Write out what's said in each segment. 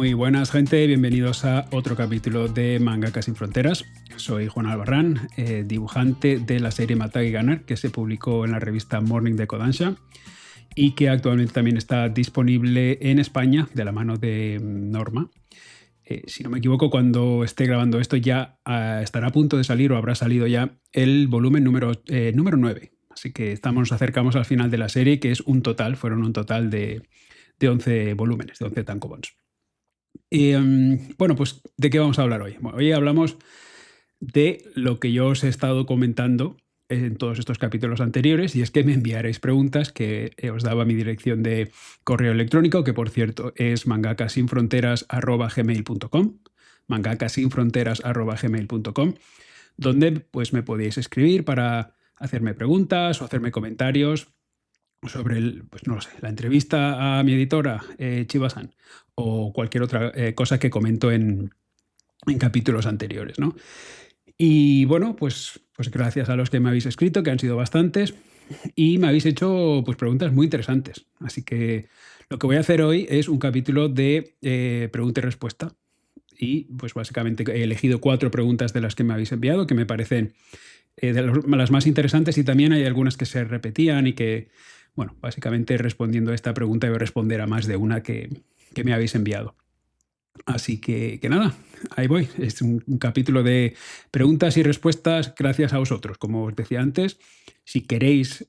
Muy buenas, gente, bienvenidos a otro capítulo de Mangaka Sin Fronteras. Soy Juan Albarrán, dibujante de la serie Matagi Gunner, que se publicó en la revista Morning de Kodansha y que actualmente también está disponible en España de la mano de Norma. Si no me equivoco, cuando esté grabando esto ya estará a punto de salir o habrá salido ya el volumen número 9. Así que nos acercamos al final de la serie, que es fueron un total de 11 volúmenes, de 11 tankobons. Bueno, pues ¿de qué vamos a hablar hoy? Bueno, hoy hablamos de lo que yo os he estado comentando en todos estos capítulos anteriores, y es que me enviaréis preguntas, que os daba mi dirección de correo electrónico, que por cierto es mangakasinfronteras@gmail.com, mangakasinfronteras@gmail.com, donde pues me podéis escribir para hacerme preguntas o hacerme comentarios sobre la entrevista a mi editora, Chiba-san, o cualquier otra cosa que comento en capítulos anteriores, ¿no? Y bueno, pues gracias a los que me habéis escrito, que han sido bastantes, y me habéis hecho pues preguntas muy interesantes. Así que lo que voy a hacer hoy es un capítulo de pregunta y respuesta. Y pues básicamente he elegido 4 preguntas de las que me habéis enviado, que me parecen de las más interesantes, y también hay algunas que se repetían y que, bueno, básicamente respondiendo a esta pregunta voy a responder a más de una que me habéis enviado. Así que nada, ahí voy. Es un capítulo de preguntas y respuestas gracias a vosotros. Como os decía antes, si queréis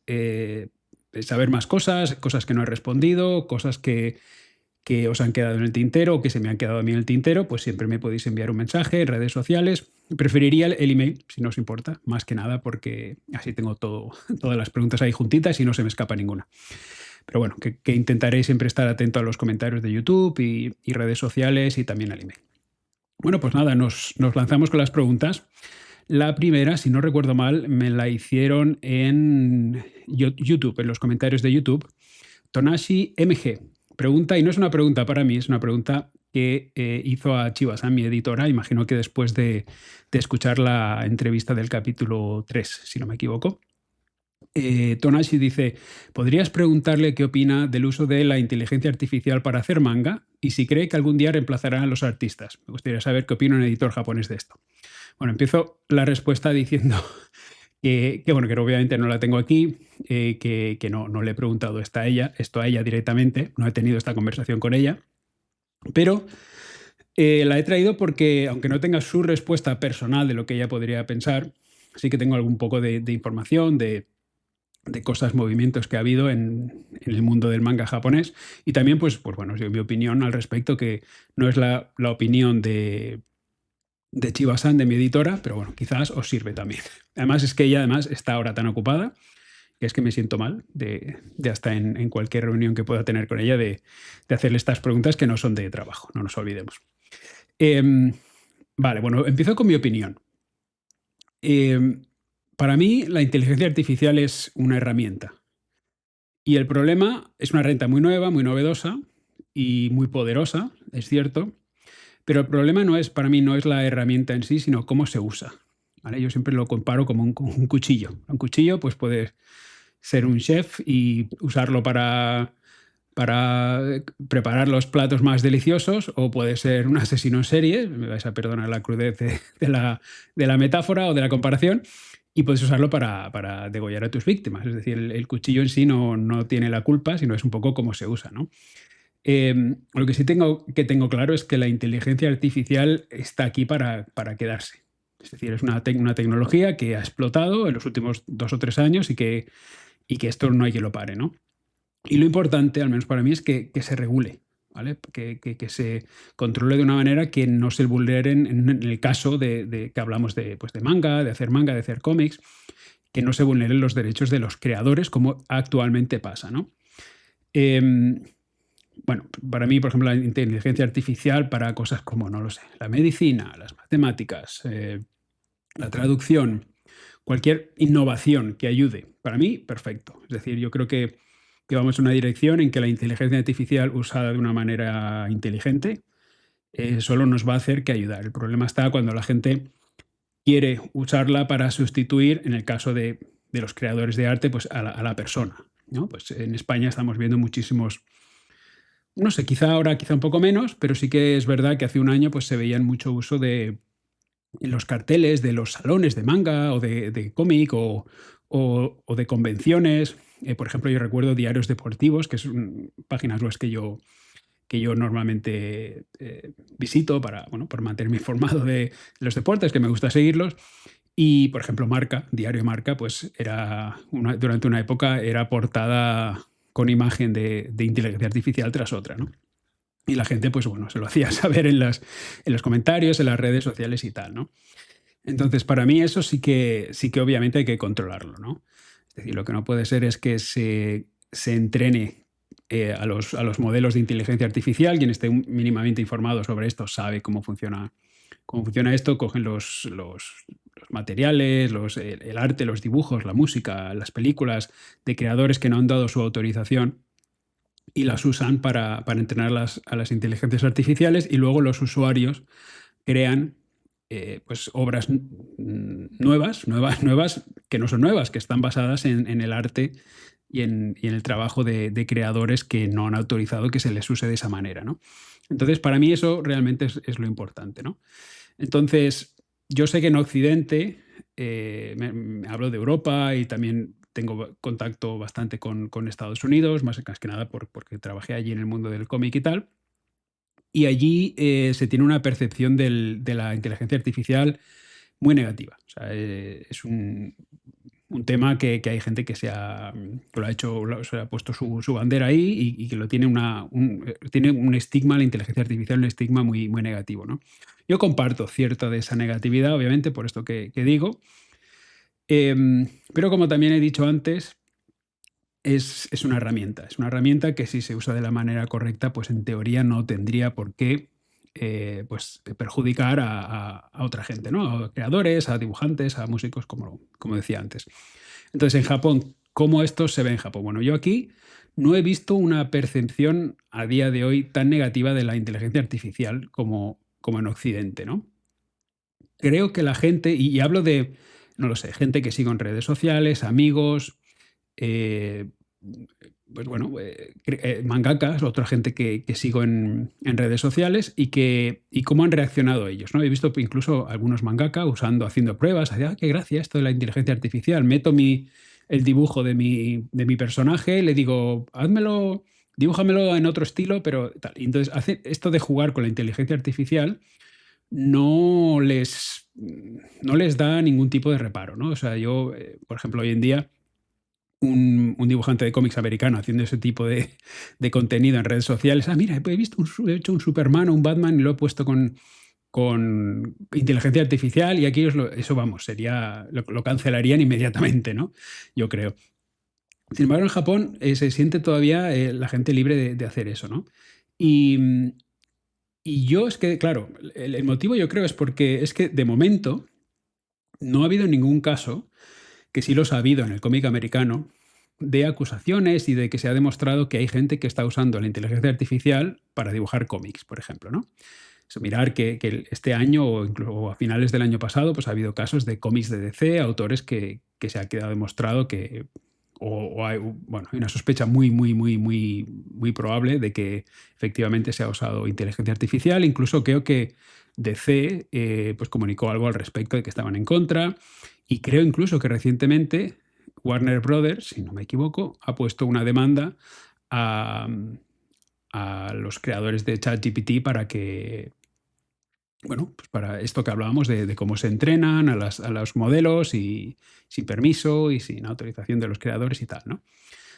saber más cosas que no he respondido, cosas que os han quedado en el tintero o que se me han quedado a mí en el tintero, pues siempre me podéis enviar un mensaje en redes sociales. Preferiría el email, si no os importa, más que nada, porque así tengo todas las preguntas ahí juntitas y no se me escapa ninguna. Pero bueno, que intentaré siempre estar atento a los comentarios de YouTube y redes sociales, y también al email. Bueno, pues nada, nos lanzamos con las preguntas. La primera, si no recuerdo mal, me la hicieron en YouTube, en los comentarios de YouTube. Tonashi MG pregunta, y no es una pregunta para mí, es una pregunta que hizo a Chiba-san, mi editora, imagino que después de escuchar la entrevista del capítulo 3, si no me equivoco. Tonashi dice: ¿podrías preguntarle qué opina del uso de la inteligencia artificial para hacer manga y si cree que algún día reemplazará a los artistas? Me gustaría saber qué opina un editor japonés de esto. Bueno, empiezo la respuesta diciendo que obviamente no la tengo aquí, que no le he preguntado esto a ella directamente, no he tenido esta conversación con ella, pero la he traído porque, aunque no tenga su respuesta personal de lo que ella podría pensar, sí que tengo algún poco de información de cosas, movimientos que ha habido en el mundo del manga japonés, y también pues bueno, mi opinión al respecto, que no es la opinión de Chiba-san, de mi editora, pero bueno, quizás os sirve también. Además es que ella está ahora tan ocupada que es que me siento mal de hasta en cualquier reunión que pueda tener con ella de hacerle estas preguntas que no son de trabajo, no nos olvidemos. Vale, bueno, empiezo con mi opinión. Para mí la inteligencia artificial es una herramienta, y el problema es una herramienta muy nueva, muy novedosa y muy poderosa, es cierto, pero el problema para mí no es la herramienta en sí, sino cómo se usa, ¿vale? Yo siempre lo comparo como un cuchillo. Un cuchillo pues puede ser un chef y usarlo para preparar los platos más deliciosos, o puede ser un asesino en serie, me vais a perdonar la crudez de la metáfora o de la comparación, y puedes usarlo para degollar a tus víctimas. Es decir, el cuchillo en sí no tiene la culpa, sino es un poco cómo se usa, ¿no? Lo que sí tengo claro es que la inteligencia artificial está aquí para quedarse. Es decir, es una tecnología que ha explotado en los últimos 2 o 3 años y que esto no hay que lo pare, ¿no? Y lo importante, al menos para mí, es que se regule, ¿vale? Que se controle de una manera que no se vulneren, en el caso de que hablamos de manga, de hacer cómics, que no se vulneren los derechos de los creadores, como actualmente pasa, ¿no? Bueno, para mí, por ejemplo, la inteligencia artificial para cosas como, no lo sé, la medicina, las matemáticas, la traducción, cualquier innovación que ayude, para mí, perfecto. Es decir, yo creo que vamos en una dirección en que la inteligencia artificial usada de una manera inteligente solo nos va a hacer que ayudar. El problema está cuando la gente quiere usarla para sustituir, en el caso de los creadores de arte, pues a la persona, ¿no? Pues en España estamos viendo muchísimos no sé, quizá ahora quizá un poco menos, pero sí que es verdad que hace un año pues se veían mucho uso de en los carteles de los salones de manga o de cómic o de convenciones. Por ejemplo, yo recuerdo diarios deportivos, que son páginas web que yo normalmente visito para, bueno, por mantenerme informado de los deportes, que me gusta seguirlos. Y, por ejemplo, Marca, Diario Marca, pues durante una época era portada con imagen de inteligencia artificial tras otra, ¿no? Y la gente, pues bueno, se lo hacía saber en los comentarios, en las redes sociales y tal, ¿no? Entonces, para mí eso sí que obviamente hay que controlarlo, ¿no? Es decir, lo que no puede ser es que se entrene a los modelos de inteligencia artificial. Quien esté mínimamente informado sobre esto sabe cómo funciona esto, cogen los materiales, el arte, los dibujos, la música, las películas de creadores que no han dado su autorización y las usan para entrenarlas a las inteligencias artificiales, y luego los usuarios crean pues obras nuevas, que no son nuevas, que están basadas en el arte y en el trabajo de creadores que no han autorizado que se les use de esa manera, ¿no? Entonces, para mí eso realmente es lo importante, ¿no? Entonces, yo sé que en Occidente, hablo de Europa y también tengo contacto bastante con Estados Unidos, más que nada porque trabajé allí en el mundo del cómic y tal. Y allí se tiene una percepción de la inteligencia artificial muy negativa. O sea, es un tema que hay gente que lo ha hecho, se ha puesto su bandera ahí y que lo tiene, tiene un estigma, la inteligencia artificial, un estigma muy negativo, ¿no? Yo comparto cierta de esa negatividad, obviamente, por esto que digo. Pero como también he dicho antes, es una herramienta. Es una herramienta que si se usa de la manera correcta, pues en teoría no tendría por qué pues, perjudicar a otra gente, ¿no? A creadores, a dibujantes, a músicos, como decía antes. Entonces, en Japón, ¿cómo esto se ve en Japón? Bueno, yo aquí no he visto una percepción a día de hoy tan negativa de la inteligencia artificial como en Occidente, ¿no? Creo que la gente, y hablo de, no lo sé, gente que sigo en redes sociales, amigos, eh, pues bueno, mangakas, otra gente que sigo en redes sociales y cómo han reaccionado ellos, ¿no? He visto incluso algunos mangaka haciendo pruebas, qué gracia esto de la inteligencia artificial. Meto el dibujo de mi personaje, le digo, dibújamelo en otro estilo, pero tal. Y entonces hace esto de jugar con la inteligencia artificial no les, no les da ningún tipo de reparo, ¿no? O sea, yo, por ejemplo, hoy en día un dibujante de cómics americano haciendo ese tipo de contenido en redes sociales. Mira, he hecho un Superman o un Batman y lo he puesto con inteligencia artificial y aquí eso, vamos, lo cancelarían inmediatamente, ¿no? Yo creo. Sin embargo, en Japón se siente todavía la gente libre de hacer eso, ¿no? Y, y yo es que, claro, el motivo yo creo es porque es que de momento no ha habido ningún caso, que sí los ha habido en el cómic americano, de acusaciones y de que se ha demostrado que hay gente que está usando la inteligencia artificial para dibujar cómics, por ejemplo, ¿no? Mirar que este año o incluso a finales del año pasado, pues ha habido casos de cómics de DC, autores que se ha quedado demostrado que, o hay, bueno, hay una sospecha muy probable de que efectivamente se ha usado inteligencia artificial. Incluso creo que DC pues comunicó algo al respecto de que estaban en contra. Y creo incluso que recientemente Warner Brothers, si no me equivoco, ha puesto una demanda a, a los creadores de ChatGPT para que, bueno, pues para esto que hablábamos de cómo se entrenan a los modelos y sin permiso y sin autorización de los creadores y tal, ¿no?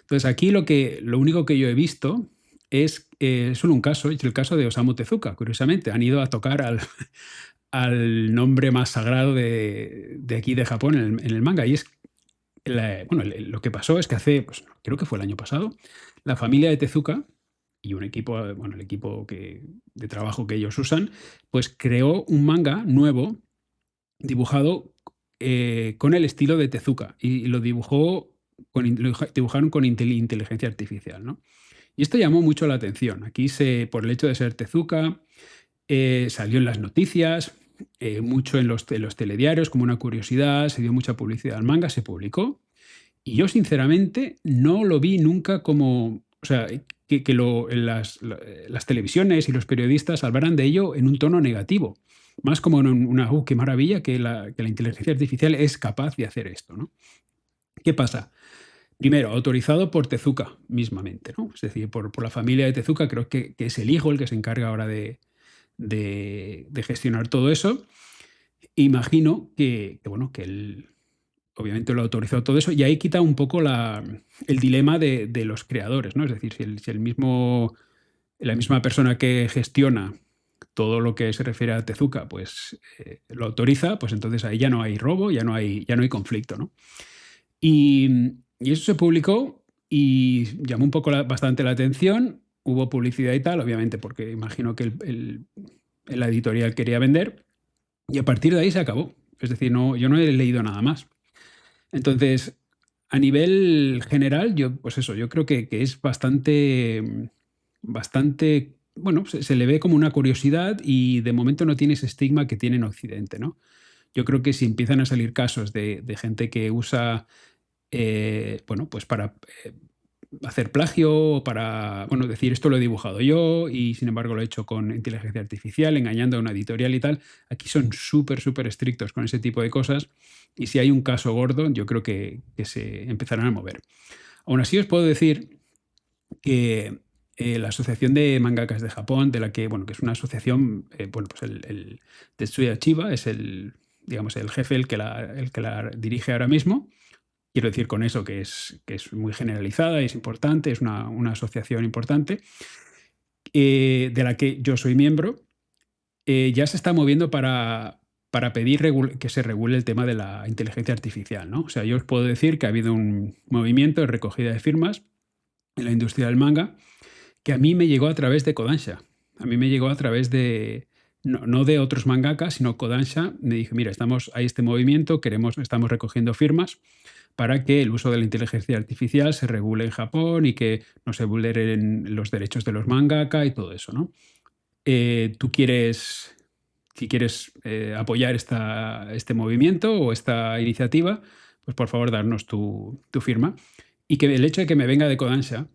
Entonces aquí lo único que yo he visto es solo un caso, es el caso de Osamu Tezuka. Curiosamente, han ido a tocar al nombre más sagrado de aquí de Japón en el manga. Y es, bueno, lo que pasó es que pues, creo que fue el año pasado, la familia de Tezuka y un equipo, bueno, el equipo de trabajo que ellos usan, pues creó un manga nuevo dibujado con el estilo de Tezuka y lo dibujaron con inteligencia artificial, ¿no? Y esto llamó mucho la atención. Aquí por el hecho de ser Tezuka, salió en las noticias, mucho en los telediarios como una curiosidad, se dio mucha publicidad al manga, se publicó. Y yo sinceramente no lo vi nunca como, o sea, las televisiones y los periodistas hablaran de ello en un tono negativo, más como en una, qué maravilla que la inteligencia artificial es capaz de hacer esto, ¿no? ¿Qué pasa? Primero, autorizado por Tezuka mismamente, ¿no? Es decir, por la familia de Tezuka, creo que es el hijo el que se encarga ahora de gestionar todo eso. Imagino bueno, que él obviamente lo ha autorizado todo eso, y ahí quita un poco el dilema de los creadores, ¿no? Es decir, la misma persona que gestiona todo lo que se refiere a Tezuka, pues lo autoriza, pues entonces ahí ya no hay robo, ya no hay conflicto, ¿no? Y eso se publicó y llamó un poco bastante la atención. Hubo publicidad y tal, obviamente, porque imagino que la editorial quería vender. Y a partir de ahí se acabó. Es decir, yo no he leído nada más. Entonces, a nivel general, pues eso, yo creo que es bastante, bueno, se le ve como una curiosidad y de momento no tiene ese estigma que tiene en Occidente, ¿no? Yo creo que si empiezan a salir casos de gente que usa bueno, pues para hacer plagio o para, bueno, decir esto lo he dibujado yo y sin embargo lo he hecho con inteligencia artificial, engañando a una editorial y tal. Aquí son súper, súper estrictos con ese tipo de cosas y si hay un caso gordo, yo creo que se empezarán a mover. Aún así os puedo decir que la Asociación de Mangakas de Japón, de la que, bueno, que es una asociación, bueno, pues el Tetsuya Chiba es digamos, el jefe, el que la dirige ahora mismo. Quiero decir con eso que es muy generalizada, es importante, es una asociación importante, de la que yo soy miembro. Ya se está moviendo para pedir que se regule el tema de la inteligencia artificial, ¿no? O sea, yo os puedo decir que ha habido un movimiento de recogida de firmas en la industria del manga que a mí me llegó a través de Kodansha. A mí me llegó a través de, no de otros mangakas, sino Kodansha. Me dije, mira, hay este movimiento, estamos recogiendo firmas para que el uso de la inteligencia artificial se regule en Japón y que no se vulneren los derechos de los mangaka y todo eso, ¿no? Si quieres apoyar este movimiento o esta iniciativa, pues por favor darnos tu firma. Y que el hecho de que me venga de Kodansha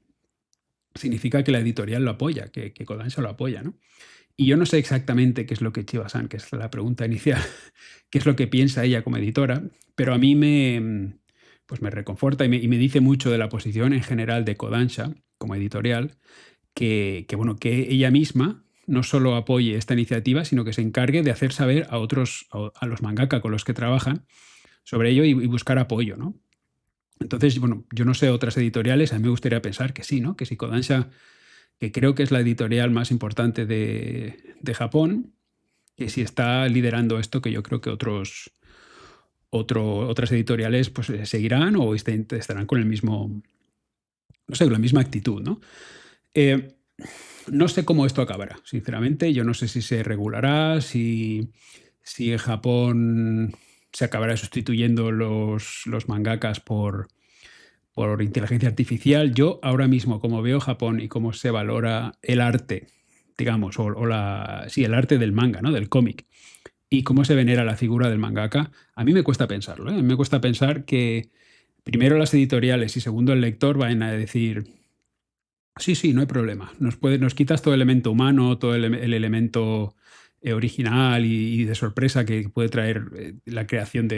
significa que la editorial lo apoya, que Kodansha lo apoya, ¿no? Y yo no sé exactamente qué es lo que Chiba-san, que es la pregunta inicial, qué es lo que piensa ella como editora, pero a mí pues me reconforta y me dice mucho de la posición en general de Kodansha como editorial, bueno, que ella misma no solo apoye esta iniciativa, sino que se encargue de hacer saber a los mangaka con los que trabajan sobre ello y buscar apoyo, ¿no? Entonces, bueno, yo no sé otras editoriales, a mí me gustaría pensar que sí, ¿no? Que si Kodansha, que creo que es la editorial más importante de Japón, que si está liderando esto, que yo creo que otras editoriales pues seguirán o estarán con el mismo, no sé, la misma actitud, ¿no? Eh, no sé cómo esto acabará, sinceramente. Yo no sé si se regulará, si en Japón se acabará sustituyendo los mangakas por inteligencia artificial. Yo ahora mismo, como veo Japón y cómo se valora el arte, digamos, sí, el arte del manga, ¿no? Del cómic, y cómo se venera la figura del mangaka, a mí me cuesta pensarlo, ¿eh? A mí me cuesta pensar que primero las editoriales y segundo el lector vayan a decir, sí, sí, no hay problema, nos quitas todo el elemento humano, todo el elemento original y de sorpresa que puede traer la creación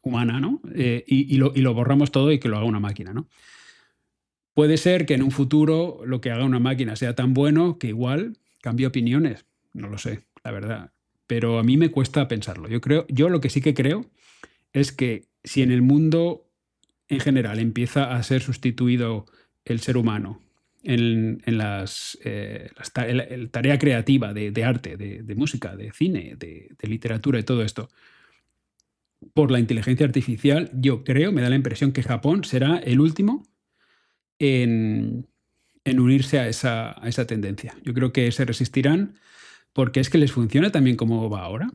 humana, ¿no? Y lo borramos todo y que lo haga una máquina, ¿no? Puede ser que en un futuro lo que haga una máquina sea tan bueno que igual cambie opiniones. No lo sé, la verdad. Pero a mí me cuesta pensarlo. Yo lo que sí que creo es que si en el mundo en general empieza a ser sustituido el ser humano en la tarea creativa de arte, de música, de cine, de literatura y todo esto, por la inteligencia artificial, yo creo, me da la impresión que Japón será el último en, en unirse a esa tendencia. Yo creo que se resistirán porque es que les funciona también como va ahora.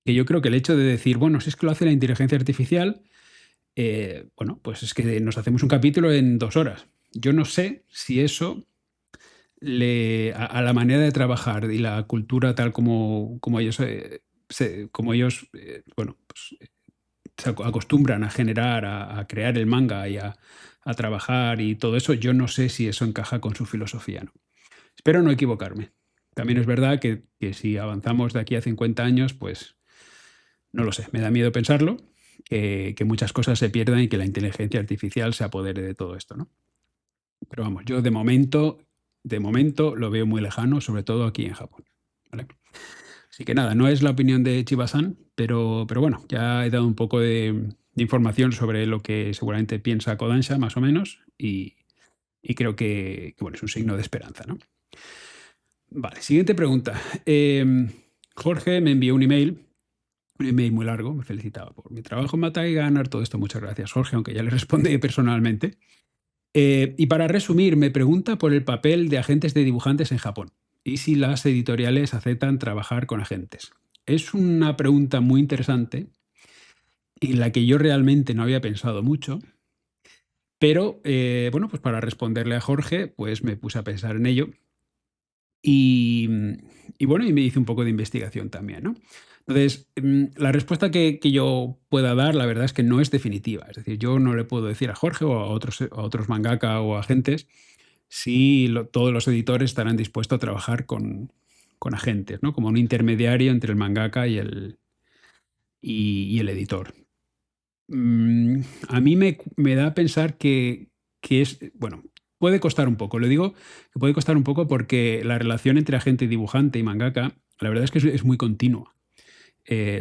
Que yo creo que el hecho de decir, bueno, si es que lo hace la inteligencia artificial, bueno, pues es que nos hacemos un capítulo en 2 horas. Yo no sé si eso a la manera de trabajar y la cultura tal como ellos, bueno, pues, se acostumbran a generar, a crear el manga y a trabajar y todo eso, yo no sé si eso encaja con su filosofía, ¿no? Espero no equivocarme. También es verdad que si avanzamos de aquí a 50 años, pues no lo sé, me da miedo pensarlo, que muchas cosas se pierdan y que la inteligencia artificial se apodere de todo esto, ¿no? Pero vamos, yo de momento lo veo muy lejano, sobre todo aquí en Japón, ¿vale? Así que nada, no es la opinión de Chiba-san, pero bueno, ya he dado un poco de información sobre lo que seguramente piensa Kodansha, más o menos, y creo que, bueno, es un signo de esperanza, ¿no? Vale, siguiente pregunta. Jorge me envió un email muy largo, me felicitaba por mi trabajo en Matai Ganar, todo esto, muchas gracias, Jorge, aunque ya le respondí personalmente. Y para resumir, me pregunta por el papel de agentes de dibujantes en Japón y si las editoriales aceptan trabajar con agentes. Es una pregunta muy interesante en la que yo realmente no había pensado mucho, pero bueno, pues para responderle a Jorge, pues me puse a pensar en ello y, y bueno, y me hice un poco de investigación también, ¿no? Entonces, la respuesta que yo pueda dar, la verdad es que no es definitiva. Es decir, yo no le puedo decir a Jorge o a otros mangaka o agentes si todos los editores estarán dispuestos a trabajar con agentes, ¿no? Como un intermediario entre el mangaka y el editor. A mí me da a pensar que es, bueno, puede costar un poco. Lo digo que puede costar un poco porque la relación entre agente, dibujante y mangaka, la verdad es que es muy continua.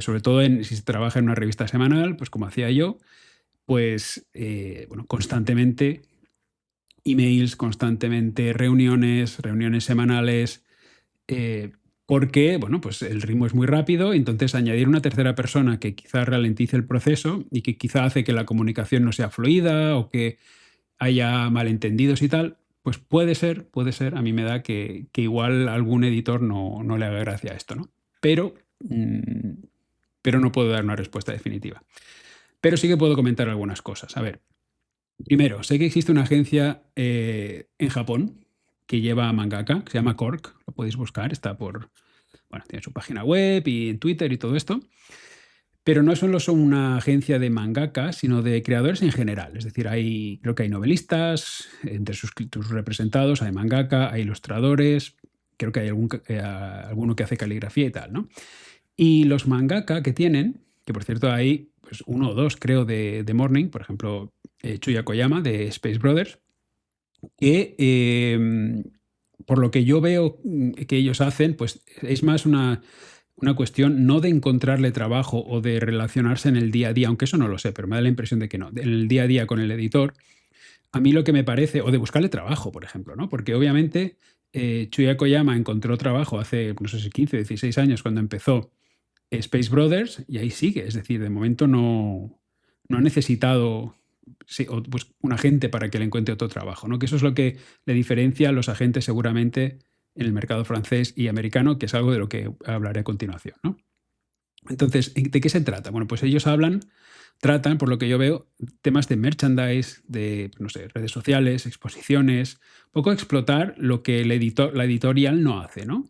Sobre todo si se trabaja en una revista semanal, pues como hacía yo, pues bueno, constantemente emails, constantemente reuniones semanales, porque bueno, pues el ritmo es muy rápido, entonces añadir una tercera persona que quizá ralentice el proceso y que quizá hace que la comunicación no sea fluida o que haya malentendidos y tal, pues puede ser, a mí me da que igual algún editor no le haga gracia a esto, ¿no? Pero, pero no puedo dar una respuesta definitiva. Pero sí que puedo comentar algunas cosas. A ver, primero, sé que existe una agencia en Japón que lleva a mangaka, que se llama Cork, lo podéis buscar, bueno, tiene su página web y en Twitter y todo esto, pero no solo son una agencia de mangaka, sino de creadores en general. Es decir, creo que hay novelistas, entre sus representados, hay mangaka, hay ilustradores, creo que hay alguno que hace caligrafía y tal, ¿no? Y los mangaka que tienen, que por cierto hay pues, uno o dos, creo, de Morning, por ejemplo, Chuya Koyama de Space Brothers, que por lo que yo veo que ellos hacen, pues es más una cuestión no de encontrarle trabajo o de relacionarse en el día a día, aunque eso no lo sé, pero me da la impresión de que no, en el día a día con el editor, a mí lo que me parece, o de buscarle trabajo, por ejemplo, ¿no? Porque obviamente Chuya Koyama encontró trabajo hace, no sé si 15, 16 años cuando empezó Space Brothers y ahí sigue, es decir, de momento no ha necesitado sí, pues, un agente para que le encuentre otro trabajo, ¿no? Que eso es lo que le diferencia a los agentes seguramente en el mercado francés y americano, que es algo de lo que hablaré a continuación, ¿no? Entonces, ¿de qué se trata? Bueno, pues ellos tratan, por lo que yo veo, temas de merchandise, de, no sé, redes sociales, exposiciones, un poco explotar lo que la editorial no hace, ¿no?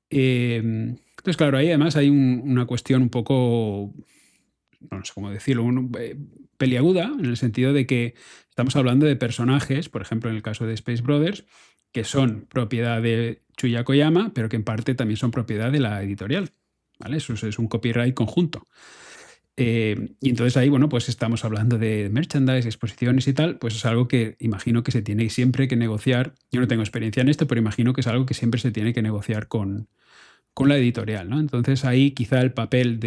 Entonces, claro, ahí además hay una cuestión un poco, no sé cómo decirlo, peliaguda, en el sentido de que estamos hablando de personajes, por ejemplo, en el caso de Space Brothers, que son propiedad de Chuya Koyama, pero que en parte también son propiedad de la editorial. ¿Vale? Eso es un copyright conjunto. Y entonces ahí, bueno, pues estamos hablando de merchandise, exposiciones y tal, pues es algo que imagino que se tiene siempre que negociar. Yo no tengo experiencia en esto, pero imagino que es algo que siempre se tiene que negociar con la editorial, ¿no? Entonces ahí quizá el papel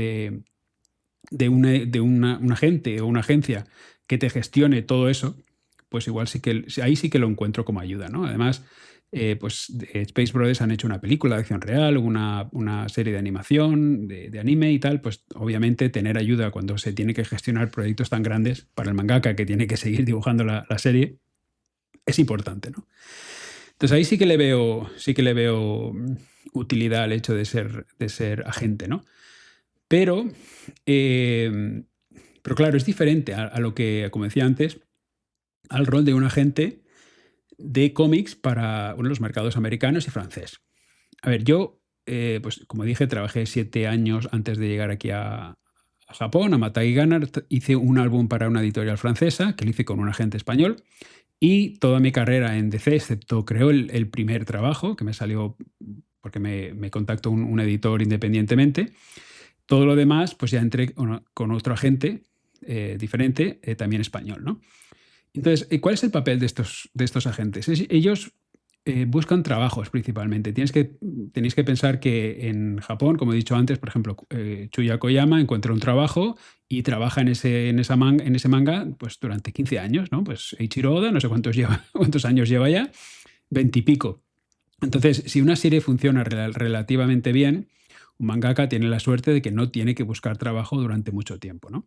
un agente o una agencia que te gestione todo eso, pues igual ahí sí que lo encuentro como ayuda, ¿no? Además, pues Space Brothers han hecho una película de acción real, una serie de animación, de anime y tal, pues obviamente tener ayuda cuando se tiene que gestionar proyectos tan grandes para el mangaka que tiene que seguir dibujando la serie es importante, ¿no? Entonces ahí sí que le veo utilidad al hecho de ser agente, ¿no? Pero, eh, pero claro, es diferente a lo que, como decía antes, al rol de un agente de cómics para los mercados americanos y francés. A ver, yo, pues como dije, trabajé 7 años antes de llegar aquí a a Japón, a matar y ganar. Hice un álbum para una editorial francesa, que lo hice con un agente español, y toda mi carrera en DC, excepto creo el primer trabajo, que me salió porque me contactó un editor independientemente. Todo lo demás, pues ya entré con otro agente diferente, también español, ¿no? Entonces, ¿cuál es el papel de estos agentes? Ellos buscan trabajos principalmente. Tenéis que pensar que en Japón, como he dicho antes, por ejemplo, Chuya Koyama encuentra un trabajo y trabaja en ese manga pues, durante 15 años, ¿no? Pues Eiichiro Oda, no sé cuántos años lleva ya, 20 y pico. Entonces, si una serie funciona relativamente bien, un mangaka tiene la suerte de que no tiene que buscar trabajo durante mucho tiempo, ¿no?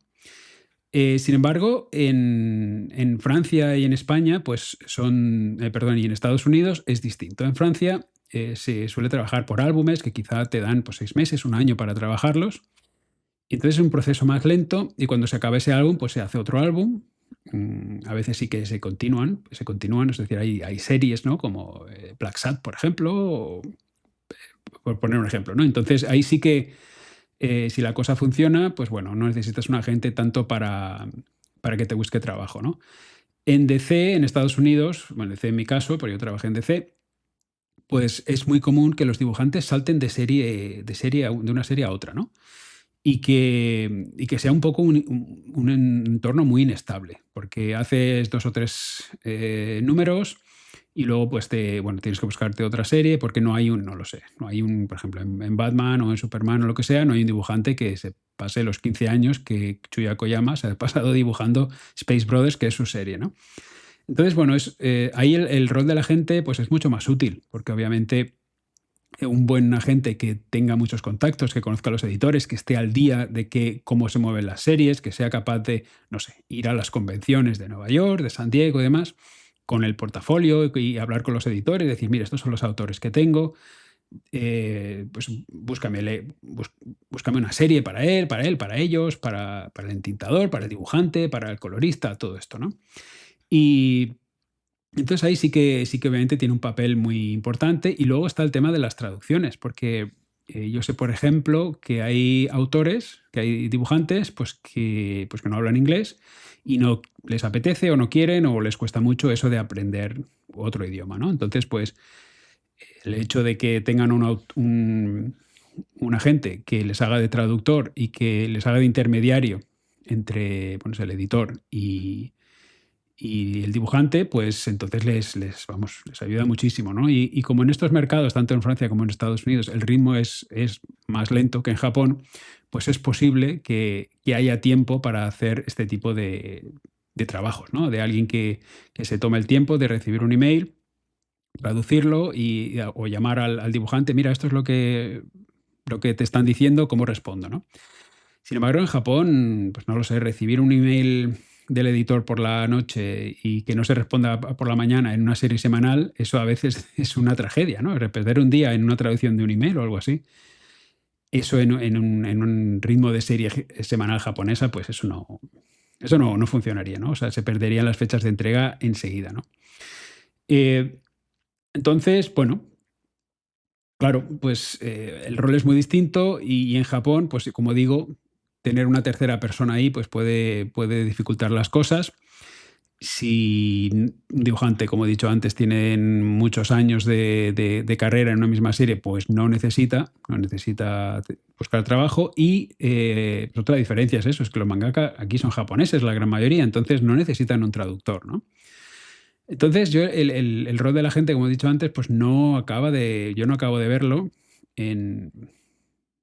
Sin embargo, en Francia y en España, pues perdón, y en Estados Unidos es distinto. En Francia se suele trabajar por álbumes que quizá te dan pues, 6 meses, un año para trabajarlos. Y entonces es un proceso más lento y cuando se acaba ese álbum, pues se hace otro álbum. A veces sí que se continúan, es decir, hay series, ¿no? Como Black Sad, por ejemplo, por poner un ejemplo, ¿no? Entonces ahí sí que si la cosa funciona, pues bueno, no necesitas un agente tanto para que te busque trabajo, ¿no? En DC, en Estados Unidos, bueno, DC en mi caso, porque yo trabajé en DC, pues es muy común que los dibujantes salten de una serie a otra, ¿no? Y que sea un poco un entorno muy inestable, porque haces 2 o 3 números y luego pues tienes que buscarte otra serie porque no hay no lo sé, no hay por ejemplo, en Batman o en Superman o lo que sea, no hay un dibujante que se pase los 15 años que Chuya Koyama se ha pasado dibujando Space Brothers, que es su serie, ¿no? Entonces, bueno, ahí el rol de la gente pues es mucho más útil, porque obviamente un buen agente que tenga muchos contactos, que conozca a los editores, que esté al día de cómo se mueven las series, que sea capaz de, no sé, ir a las convenciones de Nueva York, de San Diego y demás, con el portafolio y hablar con los editores, decir, mira, estos son los autores que tengo, pues búscame una serie para él, para ellos, para el entintador, para el dibujante, para el colorista, todo esto, ¿no? Y entonces ahí sí que obviamente tiene un papel muy importante. Y luego está el tema de las traducciones, porque yo sé, por ejemplo, que hay autores, que hay dibujantes, pues que no hablan inglés y no les apetece o no quieren o les cuesta mucho eso de aprender otro idioma, ¿no? Entonces, pues el hecho de que tengan un agente que les haga de traductor y que les haga de intermediario entre el editor y el dibujante, pues entonces les ayuda muchísimo, ¿no? Y como en estos mercados, tanto en Francia como en Estados Unidos, el ritmo es más lento que en Japón, pues es posible que haya tiempo para hacer este tipo de trabajos, ¿no? De alguien que se tome el tiempo de recibir un email, traducirlo o llamar al dibujante, mira, esto es lo que te están diciendo, ¿cómo respondo, no? Sin embargo, en Japón, pues no lo sé, recibir un email del editor por la noche y que no se responda por la mañana en una serie semanal, eso a veces es una tragedia, ¿no? Perder un día en una traducción de un email o algo así. Eso en un ritmo de serie semanal japonesa, pues eso no funcionaría, ¿no? O sea, se perderían las fechas de entrega enseguida, ¿no? Entonces, bueno, claro, pues el rol es muy distinto y en Japón, pues como digo, tener una tercera persona ahí pues puede dificultar las cosas. Si un dibujante, como he dicho antes, tiene muchos años de carrera en una misma serie, pues no necesita buscar trabajo. Y otra diferencia es eso, es que los mangaka aquí son japoneses, la gran mayoría, entonces no necesitan un traductor, ¿no? Entonces, yo el rol de la gente, como he dicho antes, pues yo no acabo de verlo en,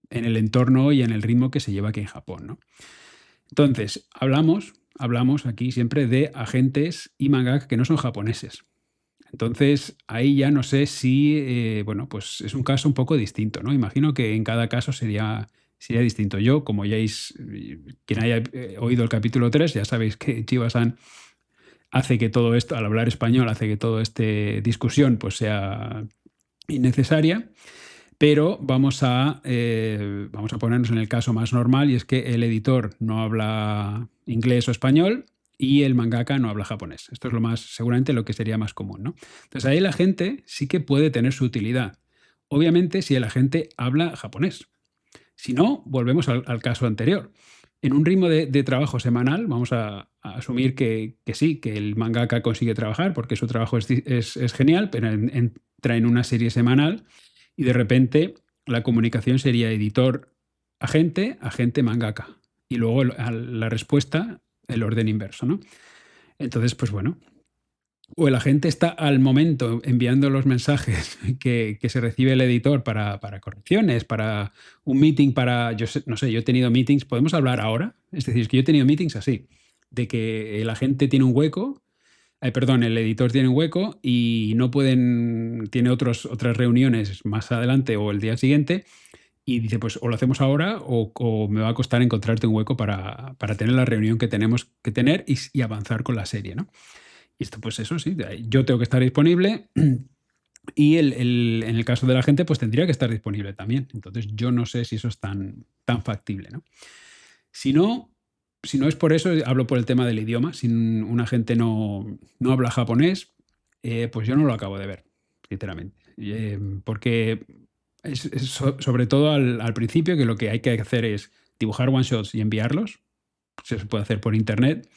en el entorno y en el ritmo que se lleva aquí en Japón, ¿no? Entonces, hablamos aquí siempre de agentes y mangaka que no son japoneses. Entonces, ahí ya no sé si, pues es un caso un poco distinto, ¿no? Imagino que en cada caso sería distinto. Yo, como quien haya oído el capítulo 3, ya sabéis que Chiba-san hace que todo esto, al hablar español, hace que toda esta discusión pues sea innecesaria, pero vamos a ponernos en el caso más normal y es que el editor no habla inglés o español y el mangaka no habla japonés. Esto es seguramente lo que sería más común, ¿no? Entonces ahí la gente sí que puede tener su utilidad. Obviamente si el agente habla japonés. Si no, volvemos al caso anterior. en un ritmo de trabajo semanal, vamos a asumir que sí, que el mangaka consigue trabajar porque su trabajo es genial, pero entra en una serie semanal y de repente la comunicación sería editor-agente, agente-mangaka. Y luego la respuesta, el orden inverso, ¿no? Entonces, pues bueno, o el agente está al momento enviando los mensajes que se recibe el editor para correcciones, para un meeting, no sé, yo he tenido meetings, ¿podemos hablar ahora? Es decir, es que yo he tenido meetings así, de que el agente tiene un hueco, perdón, el editor tiene un hueco y no pueden, tiene otras reuniones más adelante o el día siguiente y dice, pues o lo hacemos ahora o me va a costar encontrarte un hueco para tener la reunión que tenemos que tener y avanzar con la serie, ¿no? Y esto, pues eso sí, yo tengo que estar disponible y en el caso de la gente, pues tendría que estar disponible también. Entonces, yo no sé si eso es tan factible, ¿no? Si no, si no es por eso, hablo por el tema del idioma. Si una gente no habla japonés, pues yo no lo acabo de ver, sinceramente. Porque sobre todo al principio, que lo que hay que hacer es dibujar one-shots y enviarlos. Se puede hacer por internet.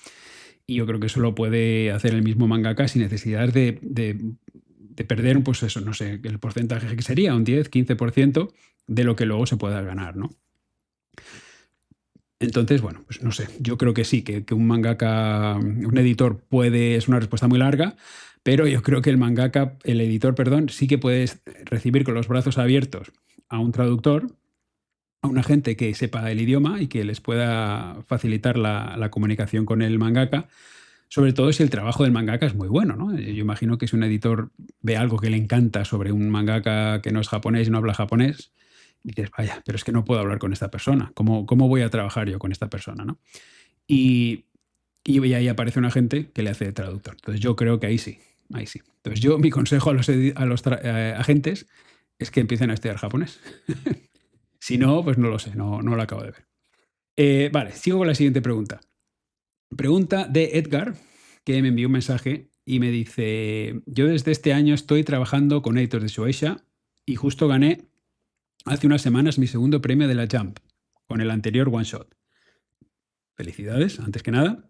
Y yo creo que eso lo puede hacer el mismo mangaka sin necesidad de perder, pues eso, no sé, el porcentaje que sería, un 10-15% de lo que luego se pueda ganar, ¿no? Entonces, bueno, pues no sé, yo creo que sí, que un mangaka, un editor es una respuesta muy larga, pero yo creo que el editor, perdón, sí que puedes recibir con los brazos abiertos a un traductor, a una gente que sepa el idioma y que les pueda facilitar la comunicación con el mangaka, sobre todo si el trabajo del mangaka es muy bueno, ¿no? Yo imagino que si un editor ve algo que le encanta sobre un mangaka que no es japonés y no habla japonés, dices, vaya, pero es que no puedo hablar con esta persona. ¿Cómo voy a trabajar yo con esta persona, no? Y, y ahí aparece un agente que le hace de traductor. Entonces yo creo que ahí sí, ahí sí. Entonces mi consejo a los agentes es que empiecen a estudiar japonés. Si no, pues no lo sé, no lo acabo de ver. Vale, sigo con la siguiente pregunta. Pregunta de Edgar, que me envió un mensaje y me dice, yo desde este año estoy trabajando con editors de Shueisha y justo gané hace unas semanas mi segundo premio de la Jump con el anterior One Shot. Felicidades, antes que nada.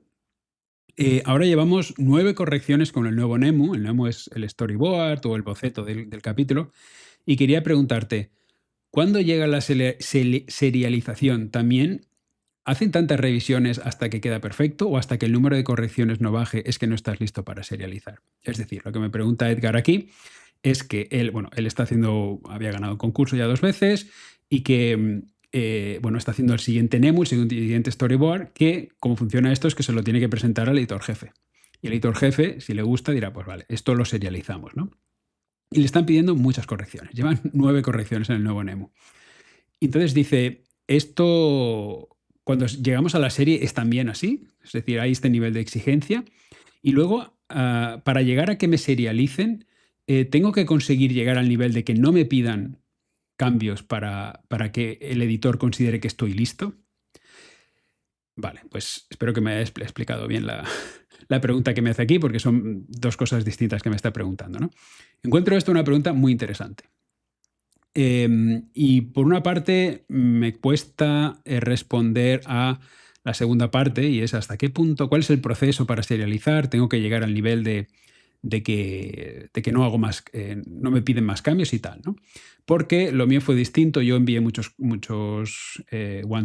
Ahora llevamos 9 correcciones con el nuevo Nemu. El Nemu es el storyboard o el boceto del capítulo. Y quería preguntarte, ¿cuándo llega la serialización? ¿También hacen tantas revisiones hasta que queda perfecto o hasta que el número de correcciones no baje es que no estás listo para serializar? Es decir, lo que me pregunta Edgar aquí es que él había ganado un concurso ya 2 veces y que está haciendo el siguiente Nemu, el siguiente storyboard, que como funciona esto es que se lo tiene que presentar al editor jefe. Y el editor jefe, si le gusta, dirá, pues vale, esto lo serializamos, ¿no? Y le están pidiendo muchas correcciones. Llevan 9 correcciones en el nuevo Nemu. Y entonces dice, esto, cuando llegamos a la serie, es también así. Es decir, hay este nivel de exigencia. Y luego, para llegar a que me serialicen, tengo que conseguir llegar al nivel de que no me pidan cambios para que el editor considere que estoy listo. Vale, pues espero que me haya explicado bien la pregunta que me hace aquí, porque son 2 cosas distintas que me está preguntando, ¿no? Encuentro esto una pregunta muy interesante. Y por una parte me cuesta responder a la segunda parte, y es hasta qué punto, cuál es el proceso para serializar, tengo que llegar al nivel de que no hago más, no me piden más cambios y tal, ¿no? Porque lo mío fue distinto, yo envié muchos one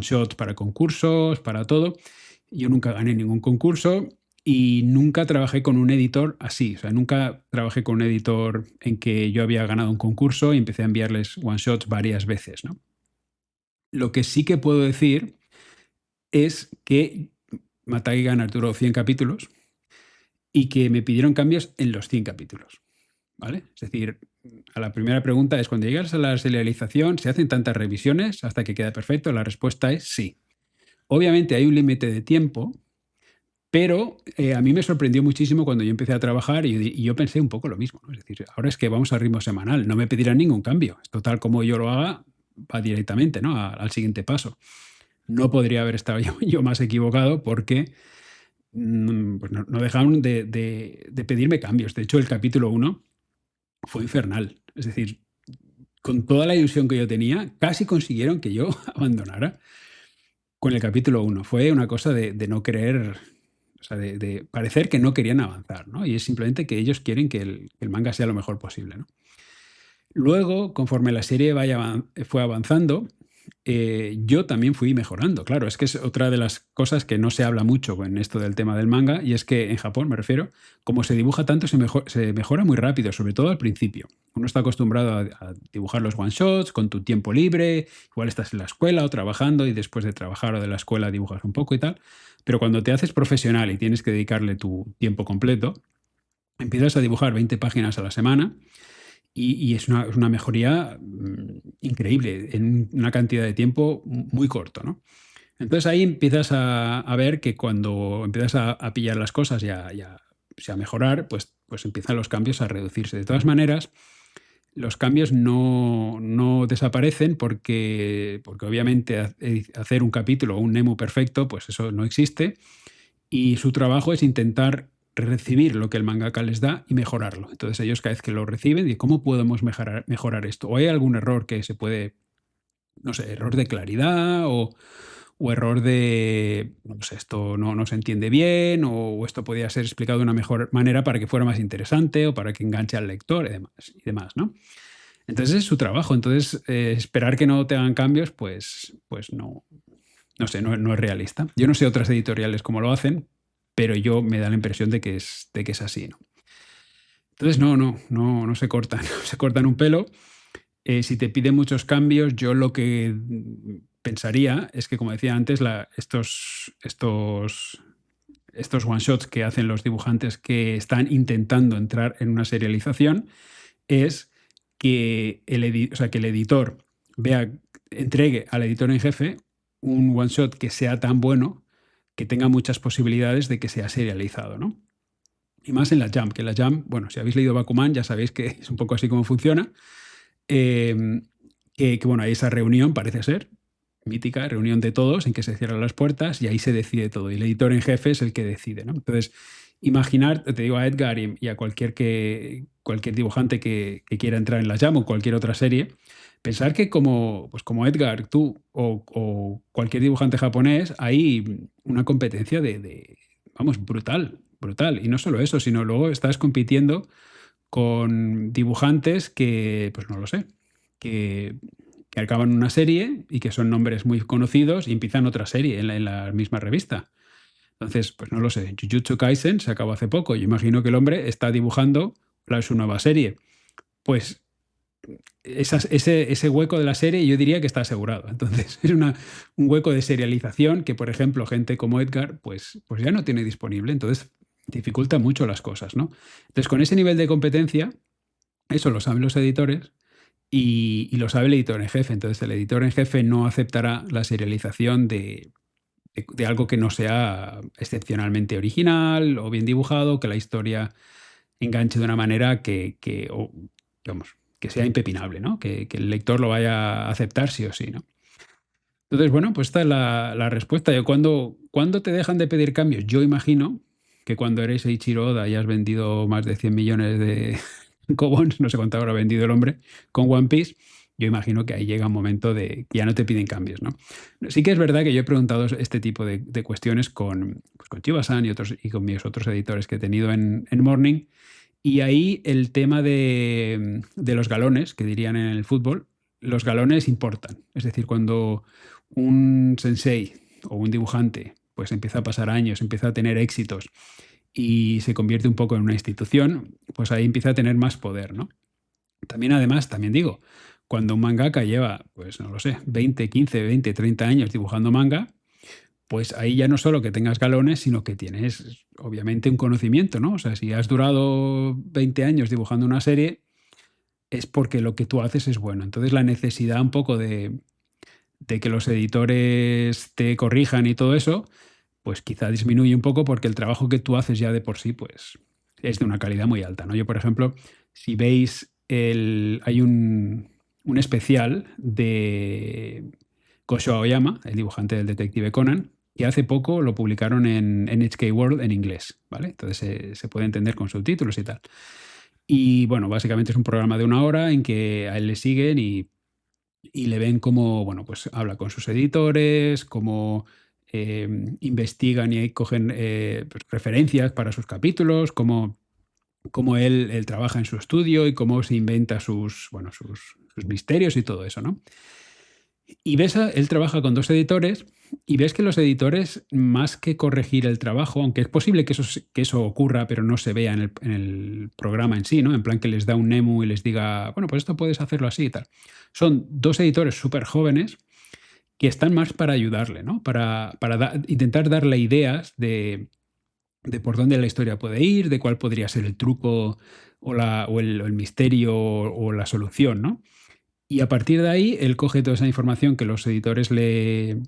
shots para concursos, para todo. Yo nunca gané ningún concurso y nunca trabajé con un editor así. O sea, nunca trabajé con un editor en que yo había ganado un concurso y empecé a enviarles one shots varias veces, ¿no? Lo que sí que puedo decir es que Matagi Gun duró 100 capítulos y que me pidieron cambios en los 100 capítulos, ¿vale? Es decir, a la primera pregunta es, cuando llegas a la serialización, ¿se hacen tantas revisiones hasta que queda perfecto? La respuesta es sí. Obviamente hay un límite de tiempo, pero a mí me sorprendió muchísimo cuando yo empecé a trabajar y yo pensé un poco lo mismo, ¿no? Es decir, ahora es que vamos a ritmo semanal, no me pedirán ningún cambio. Es total, como yo lo haga, va directamente, ¿no? Al siguiente paso. No podría haber estado yo más equivocado porque pues no dejaron de pedirme cambios. De hecho, el capítulo 1 fue infernal. Es decir, con toda la ilusión que yo tenía, casi consiguieron que yo abandonara. Con el capítulo uno fue una cosa de no querer, o sea, de parecer que no querían avanzar, ¿no? Y es simplemente que ellos quieren que el manga sea lo mejor posible, ¿no? Luego, conforme la serie fue avanzando, yo también fui mejorando. Claro, es que es otra de las cosas que no se habla mucho con esto del tema del manga, y es que en Japón, me refiero, como se dibuja tanto, se mejora muy rápido, sobre todo al principio. Uno está acostumbrado a dibujar los one shots con tu tiempo libre, igual estás en la escuela o trabajando y después de trabajar o de la escuela dibujas un poco y tal, pero cuando te haces profesional y tienes que dedicarle tu tiempo completo, empiezas a dibujar 20 páginas a la semana y es una mejoría increíble en una cantidad de tiempo muy corto, ¿no? Entonces ahí empiezas a ver que cuando empiezas a pillar las cosas y a mejorar, pues empiezan los cambios a reducirse. De todas maneras, los cambios no desaparecen porque obviamente hacer un capítulo o un Nemu perfecto, pues eso no existe. Y su trabajo es intentar recibir lo que el mangaka les da y mejorarlo. Entonces ellos cada vez que lo reciben, dicen, ¿cómo podemos mejorar esto? ¿O hay algún error que se puede, no sé, error de claridad o error de, no sé, esto no se entiende bien o esto podría ser explicado de una mejor manera para que fuera más interesante o para que enganche al lector y demás, ¿no? Entonces es su trabajo. Entonces esperar que no te hagan cambios, pues no sé, no es realista. Yo no sé otras editoriales cómo lo hacen, pero yo me da la impresión de que es así, ¿no? Entonces no se cortan, no se cortan un pelo. Si te piden muchos cambios, yo lo que pensaría es que, como decía antes, estos one shots que hacen los dibujantes que están intentando entrar en una serialización es que que el editor entregue al editor en jefe un one shot que sea tan bueno que tenga muchas posibilidades de que sea serializado, ¿no? Y más en la Jump, que la Jump, bueno, si habéis leído Bakuman ya sabéis que es un poco así como funciona. Bueno, hay esa reunión, parece ser, mítica, reunión de todos en que se cierran las puertas y ahí se decide todo. Y el editor en jefe es el que decide, ¿no? Entonces, imaginar, te digo a Edgar y a cualquier dibujante que quiera entrar en la Jam o cualquier otra serie, pensar que como Edgar, tú o cualquier dibujante japonés, hay una competencia vamos, brutal, brutal. Y no solo eso, sino luego estás compitiendo con dibujantes que, pues no lo sé, que, que acaban una serie y que son nombres muy conocidos y empiezan otra serie en la misma revista. Entonces, pues no lo sé, Jujutsu Kaisen se acabó hace poco. Yo imagino que el hombre está dibujando su nueva serie. Pues ese hueco de la serie yo diría que está asegurado. Entonces, es un hueco de serialización que, por ejemplo, gente como Edgar, pues ya no tiene disponible. Entonces, dificulta mucho las cosas, ¿no? Entonces, con ese nivel de competencia, eso lo saben los editores y lo sabe el editor en jefe. Entonces, el editor en jefe no aceptará la serialización de algo que no sea excepcionalmente original o bien dibujado, que la historia enganche de una manera vamos, que sea impepinable, ¿no? Que el lector lo vaya a aceptar sí o sí, ¿no? Entonces, bueno, pues esta es la respuesta. ¿Cuándo te dejan de pedir cambios? Yo imagino que cuando eres Eiichiro Oda y has vendido más de 100 millones de Kobons, no sé cuánto habrá vendido el hombre, con One Piece, yo imagino que ahí llega un momento de que ya no te piden cambios, ¿no? Sí que es verdad que yo he preguntado este tipo de cuestiones con Chiba-san y con mis otros editores que he tenido en Morning, y ahí el tema de los galones, que dirían en el fútbol, los galones importan. Es decir, cuando un sensei o un dibujante pues empieza a pasar años, empieza a tener éxitos y se convierte un poco en una institución, pues ahí empieza a tener más poder, ¿no? También además, también digo, cuando un mangaka lleva, pues no lo sé, 20, 15, 20, 30 años dibujando manga, pues ahí ya no solo que tengas galones, sino que tienes obviamente un conocimiento, ¿no? O sea, si has durado 20 años dibujando una serie, es porque lo que tú haces es bueno. Entonces la necesidad un poco de que los editores te corrijan y todo eso, pues quizá disminuye un poco porque el trabajo que tú haces ya de por sí, pues es de una calidad muy alta, ¿no? Yo, por ejemplo, si veis, hay un especial de Kosho Aoyama, el dibujante del Detective Conan, que hace poco lo publicaron en NHK World en inglés, ¿vale? Entonces se puede entender con subtítulos y tal. Y bueno, básicamente es un programa de una hora en que a él le siguen y y le ven cómo, bueno, pues habla con sus editores, cómo investigan y ahí cogen pues, referencias para sus capítulos, cómo él trabaja en su estudio y cómo se inventa sus, bueno, sus misterios y todo eso, ¿no? Y ves, él trabaja con dos editores y ves que los editores, más que corregir el trabajo, aunque es posible que que eso ocurra, pero no se vea en el programa en sí, ¿no? En plan que les da un memo y les diga, bueno, pues esto puedes hacerlo así y tal. Son dos editores súper jóvenes que están más para ayudarle, ¿no? Para intentar darle ideas de por dónde la historia puede ir, de cuál podría ser el truco o el misterio o la solución, ¿no? Y a partir de ahí, él coge toda esa información que los editores le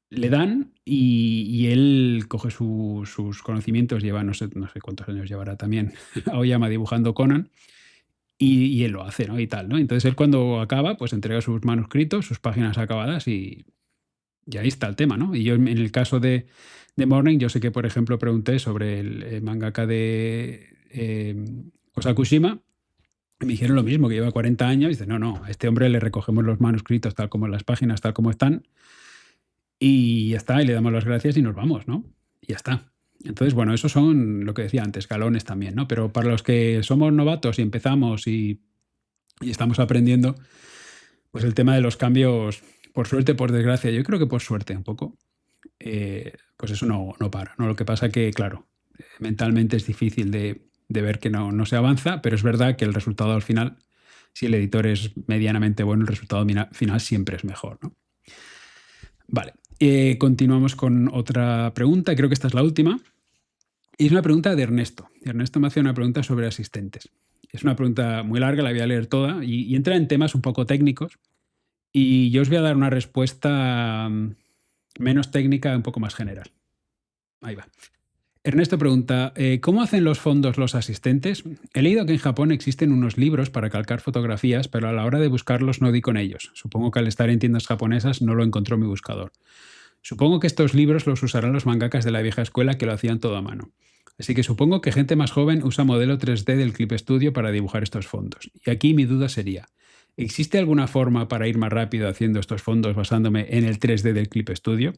dan y él coge sus conocimientos, lleva no sé cuántos años llevará también Aoyama dibujando Conan, y él lo hace, ¿no? Y tal, ¿no? Entonces él cuando acaba, pues entrega sus manuscritos, sus páginas acabadas y ahí está el tema, ¿no? Y yo en el caso de Morning, yo sé que, por ejemplo, pregunté sobre el mangaka de Osakushima, y me dijeron lo mismo, que lleva 40 años, y dice, no, no, a este hombre le recogemos los manuscritos tal como las páginas, tal como están, y ya está, y le damos las gracias y nos vamos, ¿no? Y ya está. Entonces, bueno, esos son lo que decía antes, galones también, ¿no? Pero para los que somos novatos y empezamos y estamos aprendiendo, pues el tema de los cambios, por suerte, por desgracia, yo creo que por suerte un poco, pues eso no para, ¿no? Lo que pasa que, claro, mentalmente es difícil de ver que no se avanza, pero es verdad que el resultado al final, si el editor es medianamente bueno, el resultado final siempre es mejor, ¿no? Vale, continuamos con otra pregunta, creo que esta es la última. Y es una pregunta de Ernesto. Ernesto me hace una pregunta sobre asistentes. Es una pregunta muy larga, la voy a leer toda y entra en temas un poco técnicos. Y yo os voy a dar una respuesta menos técnica, un poco más general. Ahí va. Ernesto pregunta, ¿cómo hacen los fondos los asistentes? He leído que en Japón existen unos libros para calcar fotografías, pero a la hora de buscarlos no di con ellos. Supongo que al estar en tiendas japonesas no lo encontró mi buscador. Supongo que estos libros los usarán los mangakas de la vieja escuela que lo hacían todo a mano. Así que supongo que gente más joven usa modelo 3D del Clip Studio para dibujar estos fondos. Y aquí mi duda sería, ¿existe alguna forma para ir más rápido haciendo estos fondos basándome en el 3D del Clip Studio?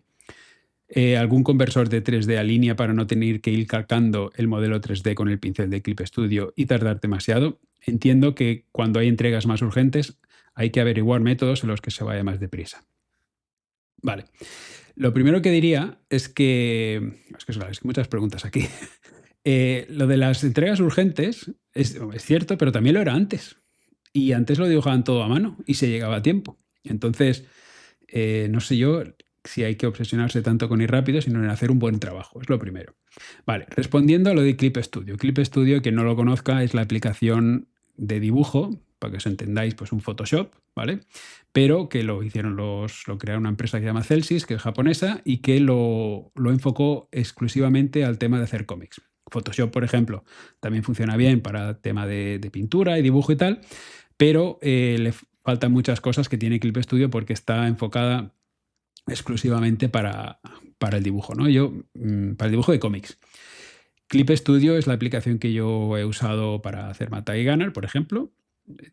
¿Algún conversor de 3D a línea para no tener que ir calcando el modelo 3D con el pincel de Clip Studio y tardar demasiado? Entiendo que cuando hay entregas más urgentes hay que averiguar métodos en los que se vaya más deprisa. Vale. Lo primero que diría es que, claro, es que muchas preguntas aquí. Lo de las entregas urgentes es cierto, pero también lo era antes. Y antes lo dibujaban todo a mano y se llegaba a tiempo. Entonces, no sé yo si hay que obsesionarse tanto con ir rápido, sino en hacer un buen trabajo. Es lo primero. Vale, respondiendo a lo de Clip Studio. Clip Studio, quien no lo conozca, es la aplicación de dibujo, para que os entendáis, pues un Photoshop, ¿vale? Pero que lo crearon una empresa que se llama Celsius, que es japonesa, y que lo enfocó exclusivamente al tema de hacer cómics. Photoshop, por ejemplo, también funciona bien para tema de pintura y dibujo y tal, pero le faltan muchas cosas que tiene Clip Studio porque está enfocada exclusivamente para el dibujo, ¿no? Para el dibujo de cómics. Clip Studio es la aplicación que yo he usado para hacer Matai Gunner, por ejemplo.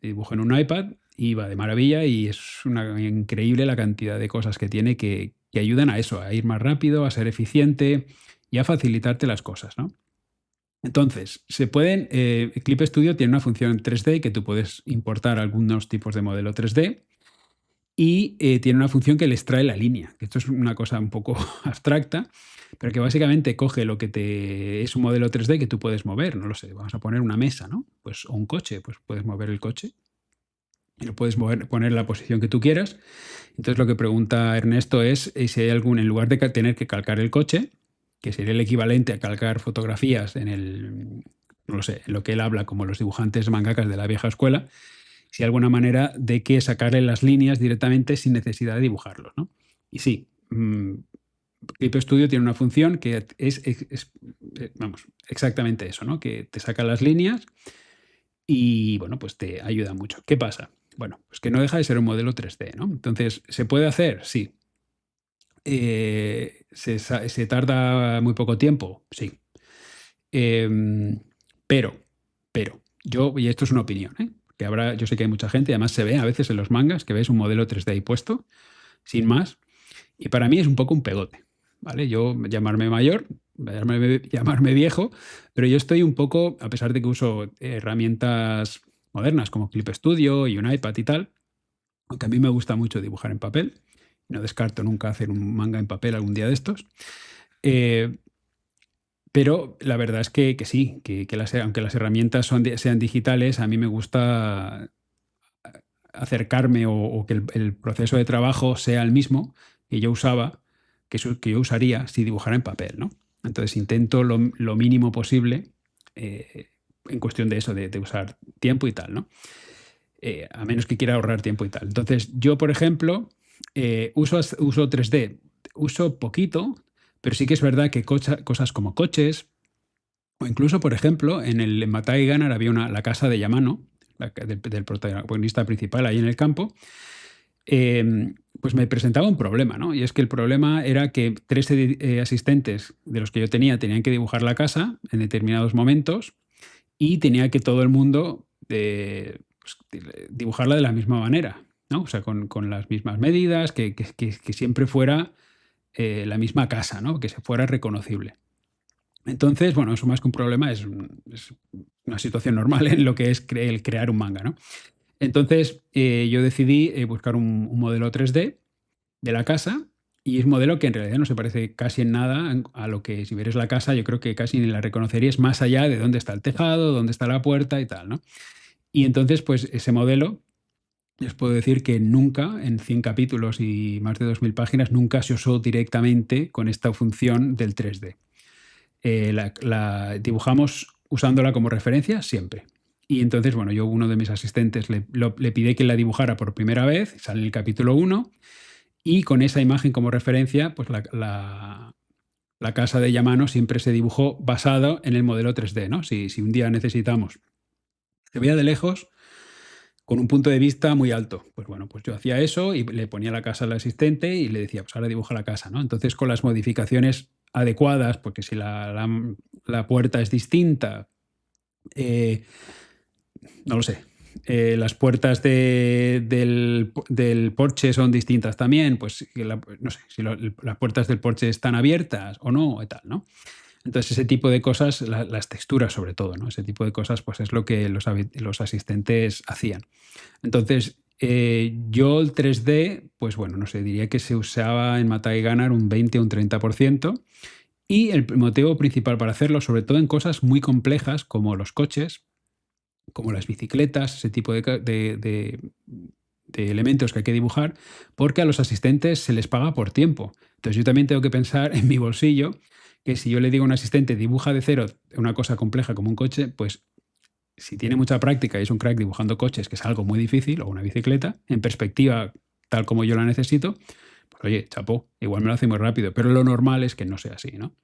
Dibujo en un iPad y va de maravilla y es una increíble la cantidad de cosas que tiene que ayudan a eso, a ir más rápido, a ser eficiente y a facilitarte las cosas, ¿no? Entonces, Clip Studio tiene una función en 3D que tú puedes importar algunos tipos de modelo 3D y tiene una función que le extrae la línea. Esto es una cosa un poco abstracta, pero que básicamente coge lo que es un modelo 3D que tú puedes mover, no lo sé, vamos a poner una mesa, ¿no? Pues, o un coche, pues puedes mover el coche y lo puedes poner en la posición que tú quieras. Entonces lo que pregunta Ernesto es si hay en lugar de tener que calcar el coche, que sería el equivalente a calcar fotografías no lo sé, en lo que él habla como los dibujantes mangakas de la vieja escuela, si hay alguna manera de que sacarle las líneas directamente sin necesidad de dibujarlos, ¿no? Y sí, Clip Studio tiene una función que vamos, exactamente eso, ¿no? Que te saca las líneas y, bueno, pues te ayuda mucho. ¿Qué pasa? Bueno, pues que no deja de ser un modelo 3D, ¿no? Entonces, ¿se puede hacer? Sí. ¿Se tarda muy poco tiempo? Sí. Pero, y esto es una opinión, ¿eh? porque yo sé que hay mucha gente, y además se ve a veces en los mangas que ves un modelo 3D ahí puesto, sin más, y para mí es un poco un pegote, ¿vale? Yo llamarme mayor, llamarme viejo, pero yo estoy un poco, a pesar de que uso herramientas modernas como Clip Studio y un iPad y tal, aunque a mí me gusta mucho dibujar en papel, no descarto nunca hacer un manga en papel algún día de estos, eh, pero la verdad es que sí, aunque las herramientas sean digitales, a mí me gusta acercarme o que el proceso de trabajo sea el mismo que yo usaba, que yo usaría si dibujara en papel, ¿no? Entonces intento lo mínimo posible eh, en cuestión de eso, de usar tiempo y tal, ¿no? A menos que quiera ahorrar tiempo y tal. Entonces yo, por ejemplo, uso 3D, uso poquito, pero sí que es verdad que cosas como coches, o incluso, por ejemplo, en Matai Ganar había la casa de Yamano, del protagonista principal ahí en el campo, pues me presentaba un problema, ¿no? Y es que el problema era que 3 asistentes de los que yo tenía tenían que dibujar la casa en determinados momentos y tenía que todo el mundo pues, dibujarla de la misma manera, ¿no? O sea, con las mismas medidas, que siempre fuera la misma casa, ¿no? Que se fuera reconocible. Entonces, bueno, eso más que un problema es una situación normal en lo que es el crear un manga, ¿no? Entonces, yo decidí buscar un modelo 3D de la casa y es un modelo que en realidad no se parece casi en nada a lo que si vieres la casa yo creo que casi ni la reconocerías más allá de dónde está el tejado, dónde está la puerta y tal, ¿no? Y entonces, pues ese modelo, les puedo decir que nunca, en 100 capítulos y más de 2000 páginas, nunca se usó directamente con esta función del 3D. La dibujamos usándola como referencia siempre. Y entonces, bueno, uno de mis asistentes le pide que la dibujara por primera vez, sale en el capítulo 1, y con esa imagen como referencia, pues la casa de Yamano siempre se dibujó basado en el modelo 3D, ¿no? Si un día necesitamos que vea de lejos, con un punto de vista muy alto. Pues bueno, pues yo hacía eso y le ponía la casa al asistente y le decía, pues ahora dibuja la casa, ¿no? Entonces con las modificaciones adecuadas, porque si la puerta es distinta, no lo sé, las puertas del porche son distintas también, pues no sé, si las puertas del porche están abiertas o no, y tal, ¿no? Entonces ese tipo de cosas, las texturas sobre todo, ¿no? Ese tipo de cosas pues es lo que los asistentes hacían. Entonces, yo el 3D, pues bueno, no sé, diría que se usaba en Matai Ganar un 20 o un 30%. Y el motivo principal para hacerlo, sobre todo en cosas muy complejas como los coches, como las bicicletas, ese tipo de elementos que hay que dibujar, porque a los asistentes se les paga por tiempo. Entonces yo también tengo que pensar en mi bolsillo, que si yo le digo a un asistente dibuja de cero una cosa compleja como un coche, pues si tiene mucha práctica y es un crack dibujando coches, que es algo muy difícil, o una bicicleta, en perspectiva tal como yo la necesito, pues oye, chapó, igual me lo hace muy rápido, pero lo normal es que no sea así, ¿no?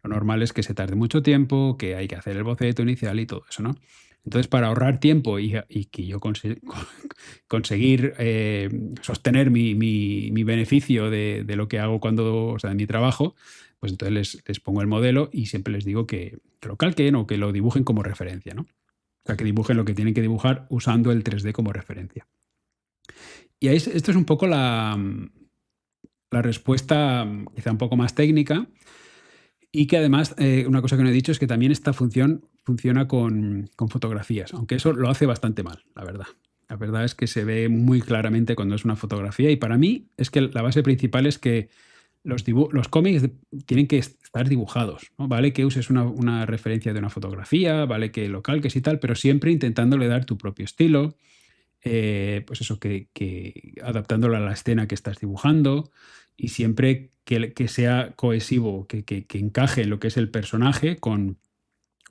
Lo normal es que se tarde mucho tiempo, que hay que hacer el boceto inicial y todo eso, ¿no? Entonces, para ahorrar tiempo y que yo conseguir sostener mi beneficio de lo que hago o sea, de mi trabajo, pues entonces les pongo el modelo y siempre les digo que lo calquen o que lo dibujen como referencia, ¿no? O sea, que dibujen lo que tienen que dibujar usando el 3D como referencia. Y esto es un poco la respuesta quizá un poco más técnica y que además, una cosa que no he dicho es que también esta función funciona con fotografías, aunque eso lo hace bastante mal, la verdad. La verdad es que se ve muy claramente cuando es una fotografía y para mí es que la base principal es que los cómics tienen que estar dibujados, ¿no? Vale que uses una referencia de una fotografía, vale que lo calques y tal, pero siempre intentándole dar tu propio estilo, pues eso, que adaptándolo a la escena que estás dibujando y siempre que sea cohesivo, que encaje en lo que es el personaje con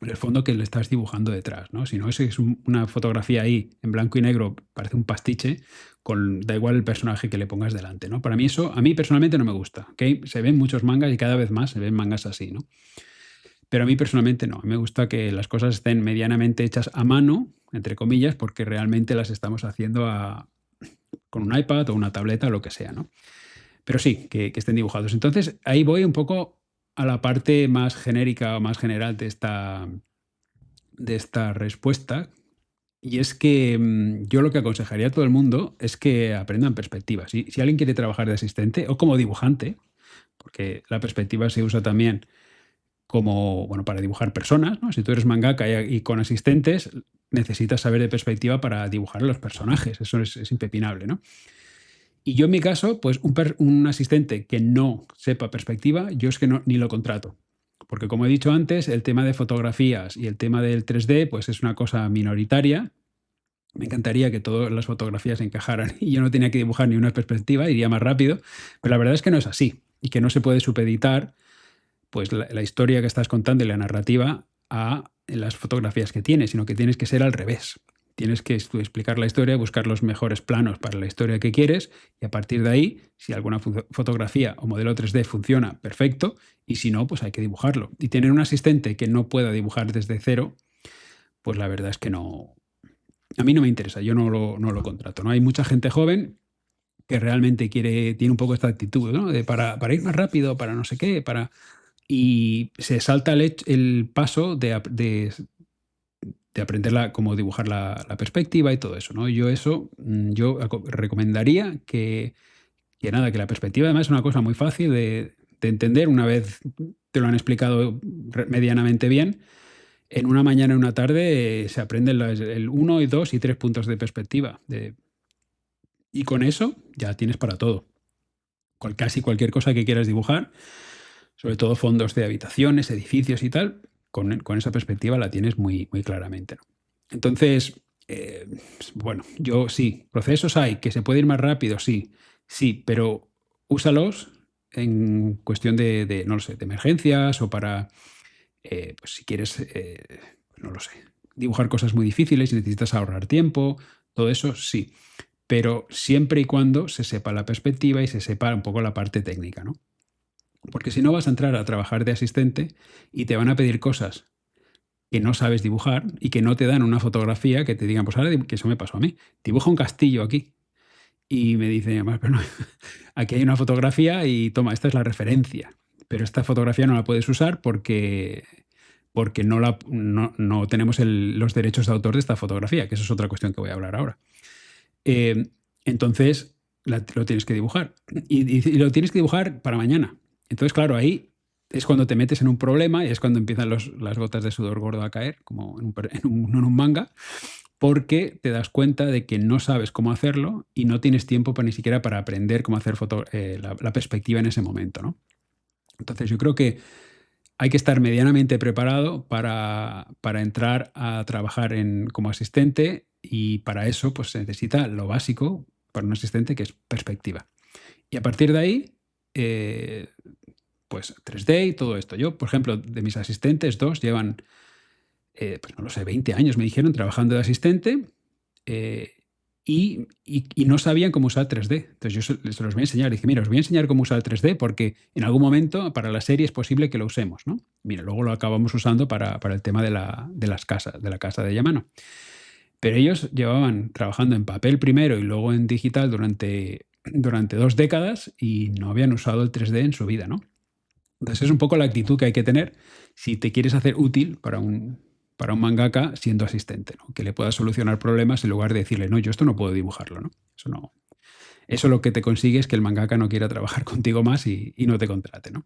el fondo que le estás dibujando detrás, ¿no? Si no, es una fotografía ahí en blanco y negro, parece un pastiche, da igual el personaje que le pongas delante, ¿no? Para mí eso, a mí personalmente no me gusta, ¿ok? Se ven muchos mangas y cada vez más se ven mangas así, ¿no? Pero a mí personalmente no. Me gusta que las cosas estén medianamente hechas a mano, entre comillas, porque realmente las estamos haciendo con un iPad o una tableta o lo que sea, ¿no? Pero sí, que estén dibujados. Entonces, ahí voy un poco a la parte más genérica o más general de esta respuesta, Y es que yo lo que aconsejaría a todo el mundo es que aprendan perspectiva. Si alguien quiere trabajar de asistente o como dibujante, porque la perspectiva se usa también como, bueno, para dibujar personas, ¿no? Si tú eres mangaka y con asistentes, necesitas saber de perspectiva para dibujar a los personajes. Eso es impepinable, ¿no? Y yo en mi caso, pues un asistente que no sepa perspectiva, yo es que ni lo contrato. Porque como he dicho antes, el tema de fotografías y el tema del 3D, pues es una cosa minoritaria. Me encantaría que todas las fotografías encajaran y yo no tenía que dibujar ni una perspectiva, iría más rápido, pero la verdad es que no es así y que no se puede supeditar pues la historia que estás contando y la narrativa a las fotografías que tienes, sino que tienes que ser al revés. Tienes que explicar la historia, buscar los mejores planos para la historia que quieres y a partir de ahí, si alguna fotografía o modelo 3D funciona, perfecto, y si no, pues hay que dibujarlo. Y tener un asistente que no pueda dibujar desde cero, pues la verdad es que no, a mí no me interesa, yo no lo contrato. ¿No? Hay mucha gente joven que realmente tiene un poco esta actitud, ¿no? Para ir más rápido, para no sé qué, y se salta el paso de aprender cómo dibujar la perspectiva y todo eso, ¿no? Yo recomendaría que nada, que la perspectiva además es una cosa muy fácil de entender una vez te lo han explicado medianamente bien. En una mañana y una tarde se aprenden el 1 y 2 y 3 puntos de perspectiva. Y con eso ya tienes para todo. Casi cualquier cosa que quieras dibujar, sobre todo fondos de habitaciones, edificios y tal, con esa perspectiva la tienes muy, muy claramente, ¿no? Entonces, bueno, yo sí, procesos hay, que se puede ir más rápido, sí, pero úsalos en cuestión no lo sé, de emergencias o para, pues si quieres, no lo sé, dibujar cosas muy difíciles y necesitas ahorrar tiempo, todo eso sí, pero siempre y cuando se sepa la perspectiva y se sepa un poco la parte técnica, ¿no? Porque si no vas a entrar a trabajar de asistente y te van a pedir cosas que no sabes dibujar y que no te dan una fotografía que te digan, pues ahora que eso me pasó a mí, dibuja un castillo aquí. Y me dice, además, pero no, aquí hay una fotografía y toma, esta es la referencia. Pero esta fotografía no la puedes usar porque no tenemos los derechos de autor de esta fotografía, que eso es otra cuestión que voy a hablar ahora. Entonces, lo tienes que dibujar. Y lo tienes que dibujar para mañana. Entonces, claro, ahí es cuando te metes en un problema y es cuando empiezan las gotas de sudor gordo a caer, como en un manga, porque te das cuenta de que no sabes cómo hacerlo y no tienes tiempo ni siquiera para aprender cómo hacer la perspectiva en ese momento, ¿no? Entonces, yo creo que hay que estar medianamente preparado para entrar a trabajar como asistente y para eso pues, se necesita lo básico para un asistente, que es perspectiva. Y a partir de ahí, pues 3D y todo esto. Yo, por ejemplo, de mis asistentes, 2 llevan, pues no lo sé, 20 años, me dijeron, trabajando de asistente y no sabían cómo usar 3D. Entonces yo se los voy a enseñar. Dije, mira, os voy a enseñar cómo usar 3D porque en algún momento para la serie es posible que lo usemos, ¿no? Mira, luego lo acabamos usando para el tema de la casa de Yamano. Pero ellos llevaban trabajando en papel primero y luego en digital durante 2 décadas y no habían usado el 3D en su vida, ¿no? Entonces es un poco la actitud que hay que tener si te quieres hacer útil para un mangaka siendo asistente, ¿no? Que le puedas solucionar problemas en lugar de decirle, no, yo esto no puedo dibujarlo, ¿no? Eso no. Eso lo que te consigue es que el mangaka no quiera trabajar contigo más y no te contrate, ¿no?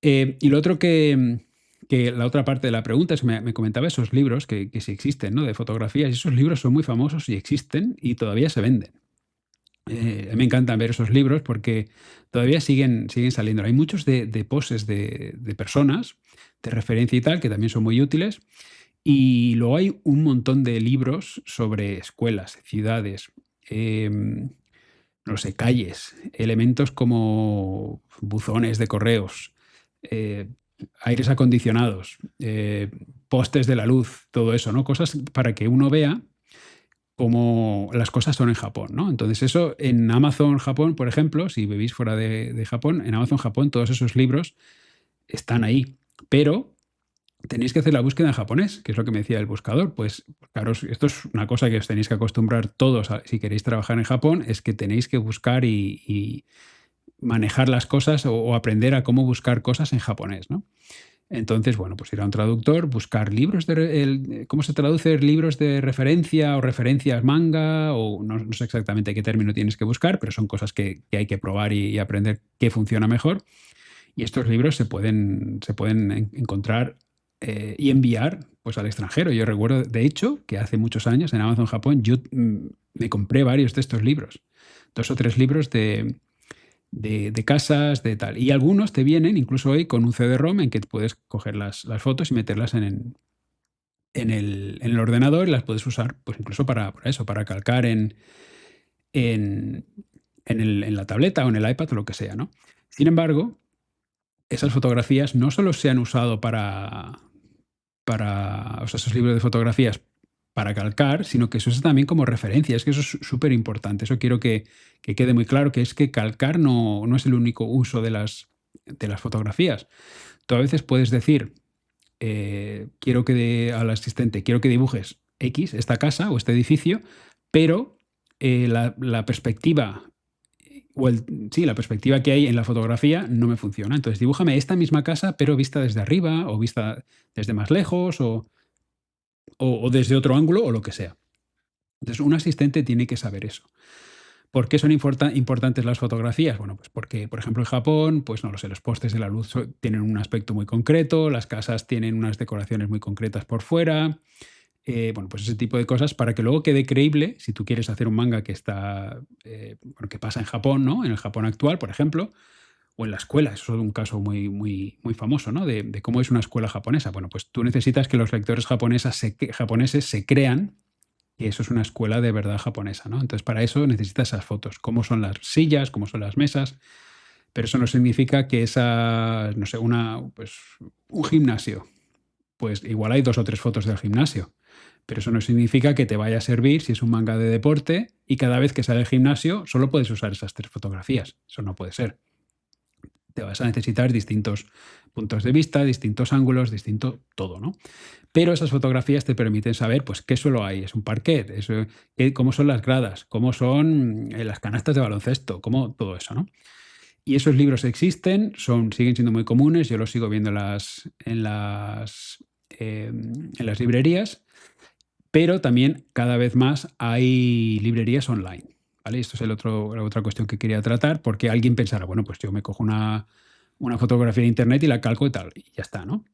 Y lo otro que la otra parte de la pregunta es que me comentaba esos libros que sí existen, ¿no? De fotografías, y esos libros son muy famosos y existen y todavía se venden. A mí me encantan ver esos libros porque todavía siguen saliendo. Hay muchos de poses de personas, de referencia y tal, que también son muy útiles. Y luego hay un montón de libros sobre escuelas, ciudades, no sé, calles, elementos como buzones de correos, eh, aires acondicionados, postes de la luz, todo eso, ¿no? Cosas para que uno vea cómo las cosas son en Japón, ¿no? Entonces eso en Amazon Japón, por ejemplo, si vivís fuera de Japón, en Amazon Japón todos esos libros están ahí, pero tenéis que hacer la búsqueda en japonés, que es lo que me decía el buscador. Pues claro, esto es una cosa que os tenéis que acostumbrar todos si queréis trabajar en Japón, es que tenéis que buscar y manejar las cosas o aprender a cómo buscar cosas en japonés, ¿no? Entonces, bueno, pues ir a un traductor, buscar libros ¿cómo se traduce? Libros de referencia o referencias manga, o no sé exactamente qué término tienes que buscar, pero son cosas que hay que probar y aprender qué funciona mejor. Y estos libros se pueden encontrar y enviar pues, al extranjero. Yo recuerdo, de hecho, que hace muchos años en Amazon Japón yo me compré varios de estos libros, 2 o 3 libros de casas, de tal. Y algunos te vienen, incluso hoy, con un CD-ROM en que puedes coger las fotos y meterlas en el ordenador y las puedes usar, pues incluso para eso, para calcar en, en la tableta o en el iPad o lo que sea, ¿no? Sin embargo, esas fotografías no solo se han usado o sea, esos libros de fotografías para calcar, sino que se usa también como referencia. Es que eso es súper importante. Eso quiero que quede muy claro, que es que calcar no es el único uso de las fotografías. Tú a veces puedes decir, al asistente, quiero que dibujes X, esta casa o este edificio, pero la perspectiva sí, la perspectiva que hay en la fotografía no me funciona. Entonces, dibújame esta misma casa, pero vista desde arriba o vista desde más lejos o desde otro ángulo o lo que sea. Entonces, un asistente tiene que saber eso. ¿Por qué son importantes las fotografías? Bueno, pues porque, por ejemplo, en Japón, pues no lo sé, los postes de la luz tienen un aspecto muy concreto, las casas tienen unas decoraciones muy concretas por fuera. Bueno, pues ese tipo de cosas para que luego quede creíble, si tú quieres hacer un manga que está, bueno, que pasa en Japón, ¿no? En el Japón actual, por ejemplo, o en la escuela, eso es un caso muy, muy, muy famoso, ¿no? De cómo es una escuela japonesa. Bueno, pues tú necesitas que los lectores japoneses se crean que eso es una escuela de verdad japonesa, ¿no? Entonces, para eso necesitas esas fotos, cómo son las sillas, cómo son las mesas, pero eso no significa que no sé, pues, un gimnasio, pues igual hay 2 o 3 fotos del gimnasio, pero eso no significa que te vaya a servir si es un manga de deporte y cada vez que sale el gimnasio solo puedes usar esas 3 fotografías. Eso no puede ser. Te vas a necesitar distintos puntos de vista, distintos ángulos, distinto todo, ¿no? Pero esas fotografías te permiten saber, pues, qué suelo hay, es un parquet, cómo son las gradas, cómo son las canastas de baloncesto, cómo todo eso, ¿no? Y esos libros existen, siguen siendo muy comunes, yo los sigo viendo en las librerías, pero también cada vez más hay librerías online, ¿vale? Esto es la otra cuestión que quería tratar, porque alguien pensará, bueno, pues yo me cojo una fotografía de internet y la calco y tal, y ya está, ¿no?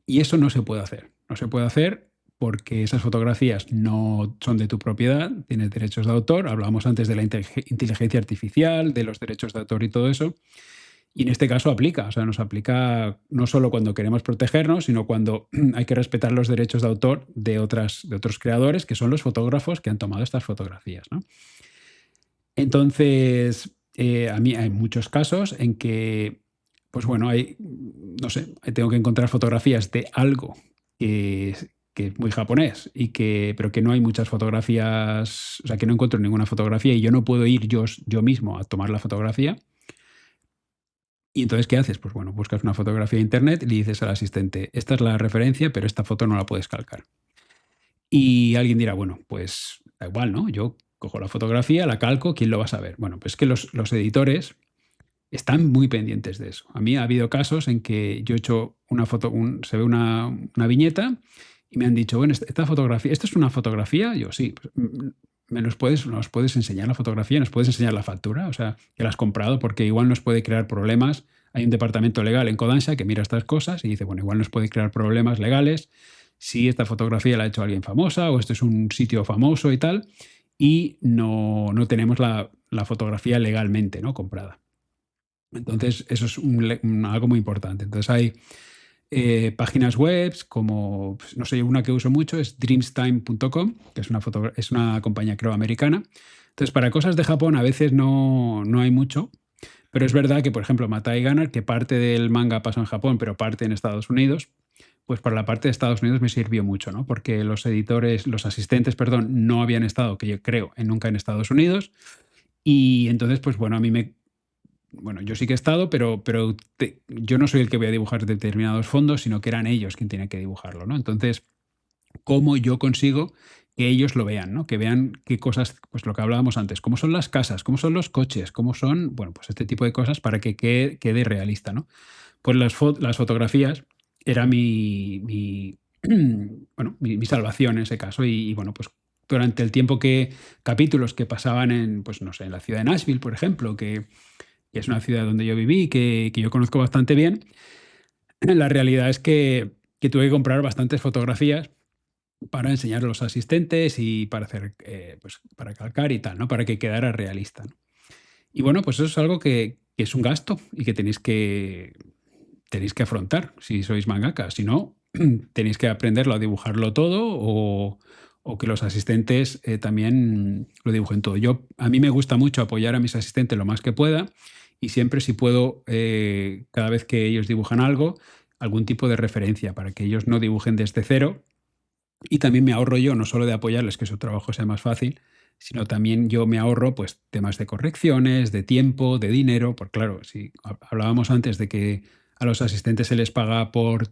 Y eso no se puede hacer. No se puede hacer porque esas fotografías no son de tu propiedad, tienes derechos de autor. Hablábamos antes de la inteligencia artificial, de los derechos de autor y todo eso. Y en este caso aplica, o sea, nos aplica no solo cuando queremos protegernos, sino cuando hay que respetar los derechos de autor de otros creadores, que son los fotógrafos que han tomado estas fotografías, ¿no? Entonces, a mí hay muchos casos en que, pues bueno, no sé, tengo que encontrar fotografías de algo que es muy japonés pero que no hay muchas fotografías, o sea, que no encuentro ninguna fotografía y yo no puedo ir yo mismo a tomar la fotografía. Y entonces, ¿qué haces? Pues bueno, buscas una fotografía de internet y le dices al asistente, esta es la referencia, pero esta foto no la puedes calcar. Y alguien dirá, bueno, pues da igual, ¿no? Yo cojo la fotografía, la calco, ¿quién lo va a saber? Bueno, pues es que los editores están muy pendientes de eso. A mí ha habido casos en que yo he hecho una foto, se ve una viñeta y me han dicho, bueno, esta fotografía, ¿esto es una fotografía? Yo, sí. Pues, nos puedes enseñar la fotografía? ¿Nos puedes enseñar la factura? O sea, que la has comprado, porque igual nos puede crear problemas. Hay un departamento legal en Kodansha que mira estas cosas y dice, bueno, igual nos puede crear problemas legales si esta fotografía la ha hecho alguien famosa o esto es un sitio famoso y tal, y no tenemos la fotografía legalmente, ¿no?, comprada. Entonces, eso es algo muy importante. Entonces, hay páginas web como, pues, no sé, una que uso mucho es dreamstime.com, que es una compañía, creo, americana. Entonces, para cosas de Japón a veces no hay mucho, pero es verdad que, por ejemplo, Matai Gunner, que parte del manga pasó en Japón, pero parte en Estados Unidos, pues para la parte de Estados Unidos me sirvió mucho, ¿no? Porque los asistentes, perdón, no habían estado, que yo creo, nunca en Estados Unidos. Y entonces, pues bueno, bueno, yo sí que he estado, pero yo no soy el que voy a dibujar determinados fondos, sino que eran ellos quien tenían que dibujarlo, ¿no? Entonces, ¿cómo yo consigo que ellos lo vean, ¿no? Que vean qué cosas, pues lo que hablábamos antes, cómo son las casas, cómo son los coches, cómo son, bueno, pues este tipo de cosas para que quede realista, ¿no? Pues las fotografías era bueno, mi salvación en ese caso. Y bueno, pues durante el tiempo capítulos que pasaban en, pues no sé, en la ciudad de Nashville, por ejemplo, que es una ciudad donde yo viví, que yo conozco bastante bien, la realidad es que tuve que comprar bastantes fotografías para enseñar a los asistentes y para hacer, pues para calcar y tal, ¿no? Para que quedara realista, ¿no? Y bueno, pues eso es algo que es un gasto y que tenéis que afrontar si sois mangaka. Si no, tenéis que aprenderlo a dibujarlo todo o que los asistentes también lo dibujen todo. A mí me gusta mucho apoyar a mis asistentes lo más que pueda y siempre si puedo, cada vez que ellos dibujan algo, algún tipo de referencia para que ellos no dibujen desde cero y también me ahorro yo, no solo de apoyarles que su trabajo sea más fácil, sino también yo me ahorro pues temas de correcciones, de tiempo, de dinero, porque claro, si hablábamos antes de que a los asistentes se les paga por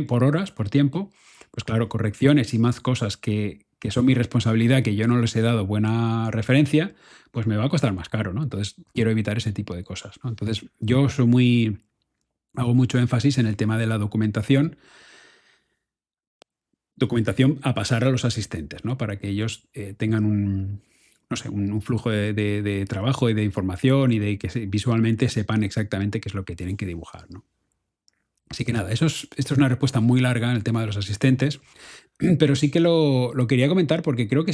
horas, por tiempo, pues claro, correcciones y más cosas que son mi responsabilidad, que yo no les he dado buena referencia, pues me va a costar más caro, ¿no? Entonces quiero evitar ese tipo de cosas, ¿no? Entonces hago mucho énfasis en el tema de la documentación a pasar a los asistentes, ¿no? Para que ellos tengan no sé, un flujo de trabajo y de información y de que visualmente sepan exactamente qué es lo que tienen que dibujar, ¿no? Así que nada, esto es una respuesta muy larga en el tema de los asistentes, pero sí que lo quería comentar porque creo que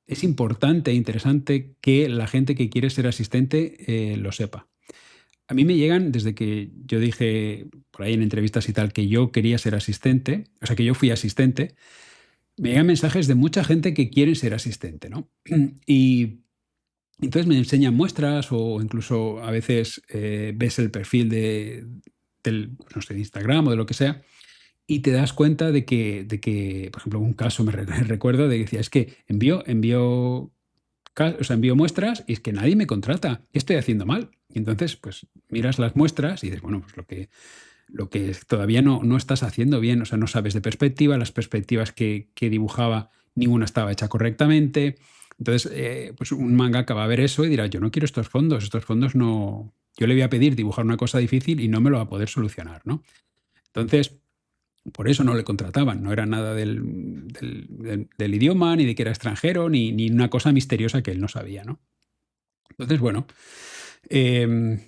es importante e interesante que la gente que quiere ser asistente lo sepa. A mí me llegan desde que yo dije por ahí en entrevistas y tal que yo quería ser asistente, o sea, que yo fui asistente, me llegan mensajes de mucha gente que quiere ser asistente, ¿no? Y entonces me enseñan muestras o incluso a veces ves el perfil no sé, de Instagram o de lo que sea y te das cuenta de que por ejemplo, un caso recuerdo de que decía, es que envío muestras y es que nadie me contrata. ¿Qué estoy haciendo mal? Y entonces, pues miras las muestras y dices, bueno, pues lo que todavía no estás haciendo bien, o sea, no sabes de perspectiva, las perspectivas que dibujaba, ninguna estaba hecha correctamente. Entonces, pues un mangaka va a ver eso y dirá, yo no quiero estos fondos no, yo le voy a pedir dibujar una cosa difícil y no me lo va a poder solucionar, ¿no? Entonces, por eso no le contrataban, no era nada del idioma, ni de que era extranjero, ni una cosa misteriosa que él no sabía, ¿no? Entonces, bueno,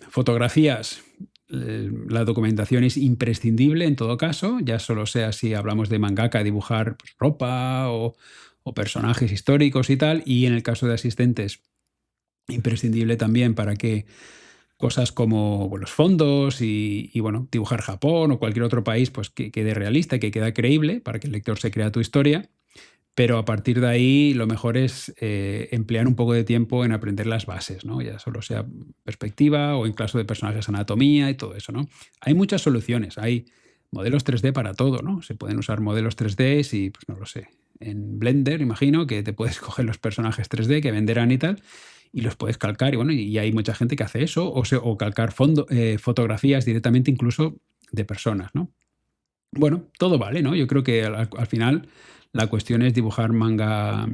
fotografías, la documentación es imprescindible en todo caso, ya solo sea si hablamos de mangaka, dibujar pues, ropa o personajes históricos y tal, y en el caso de asistentes, imprescindible también para que cosas como bueno, los fondos y, bueno, dibujar Japón o cualquier otro país, pues que quede realista, que quede creíble para que el lector se crea tu historia. Pero a partir de ahí lo mejor es emplear un poco de tiempo en aprender las bases, ¿no? Ya solo sea perspectiva o en caso de personajes anatomía y todo eso, ¿no? Hay muchas soluciones, hay modelos 3D para todo, ¿no? Se pueden usar modelos 3D y, pues no lo sé, en Blender, imagino que te puedes coger los personajes 3D que venderán y tal y los puedes calcar y bueno, y hay mucha gente que hace eso o calcar fotografías directamente incluso de personas, ¿no? Bueno, todo vale, ¿no? Yo creo que al final la cuestión es dibujar manga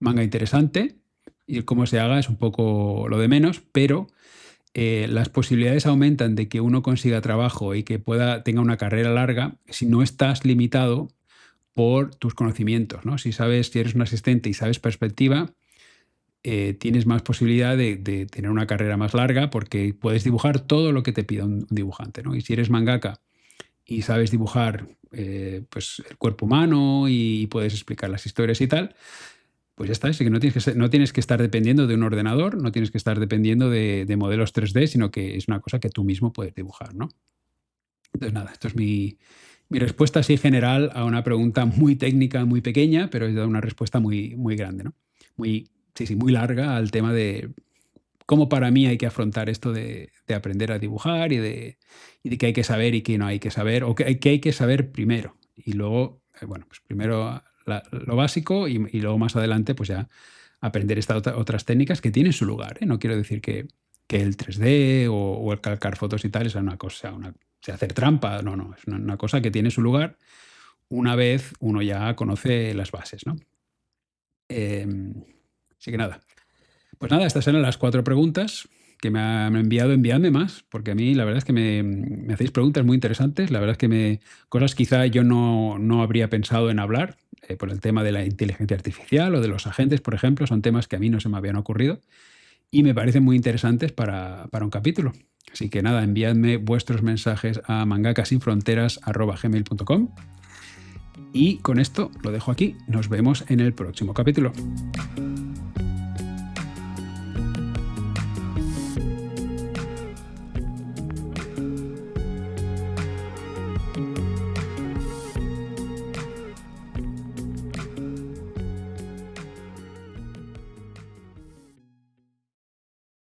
interesante y el cómo se haga es un poco lo de menos, pero las posibilidades aumentan de que uno consiga trabajo y que tenga una carrera larga si no estás limitado por tus conocimientos, ¿no? Si eres un asistente y sabes perspectiva, tienes más posibilidad de tener una carrera más larga porque puedes dibujar todo lo que te pida un dibujante, ¿no? Y si eres mangaka y sabes dibujar pues el cuerpo humano y puedes explicar las historias y tal, pues ya está. Así que no tienes que estar dependiendo de un ordenador, no tienes que estar dependiendo de modelos 3D, sino que es una cosa que tú mismo puedes dibujar, ¿no? Entonces, nada, esto es mi respuesta así general a una pregunta muy técnica, muy pequeña, pero he dado una respuesta muy, muy grande, ¿no? Sí, sí, muy larga al tema de cómo para mí hay que afrontar esto de aprender a dibujar y de qué hay que saber y qué no hay que saber, o qué hay que saber primero. Y luego, bueno, pues primero lo básico y luego más adelante, pues ya aprender estas otras técnicas que tienen su lugar, ¿eh? No quiero decir que el 3D o el calcar fotos y tal es una cosa, sea hacer trampa, no, es una cosa que tiene su lugar una vez uno ya conoce las bases, ¿no? Así que nada. Pues nada, estas eran las 4 preguntas. me han enviado, enviadme más, porque a mí la verdad es que me hacéis preguntas muy interesantes. La verdad es que cosas quizá yo no habría pensado en hablar, por el tema de la inteligencia artificial o de los agentes, por ejemplo, son temas que a mí no se me habían ocurrido y me parecen muy interesantes para un capítulo. Así que nada, enviadme vuestros mensajes a mangakasinfronteras@gmail.com. Y con esto lo dejo aquí. Nos vemos en el próximo capítulo.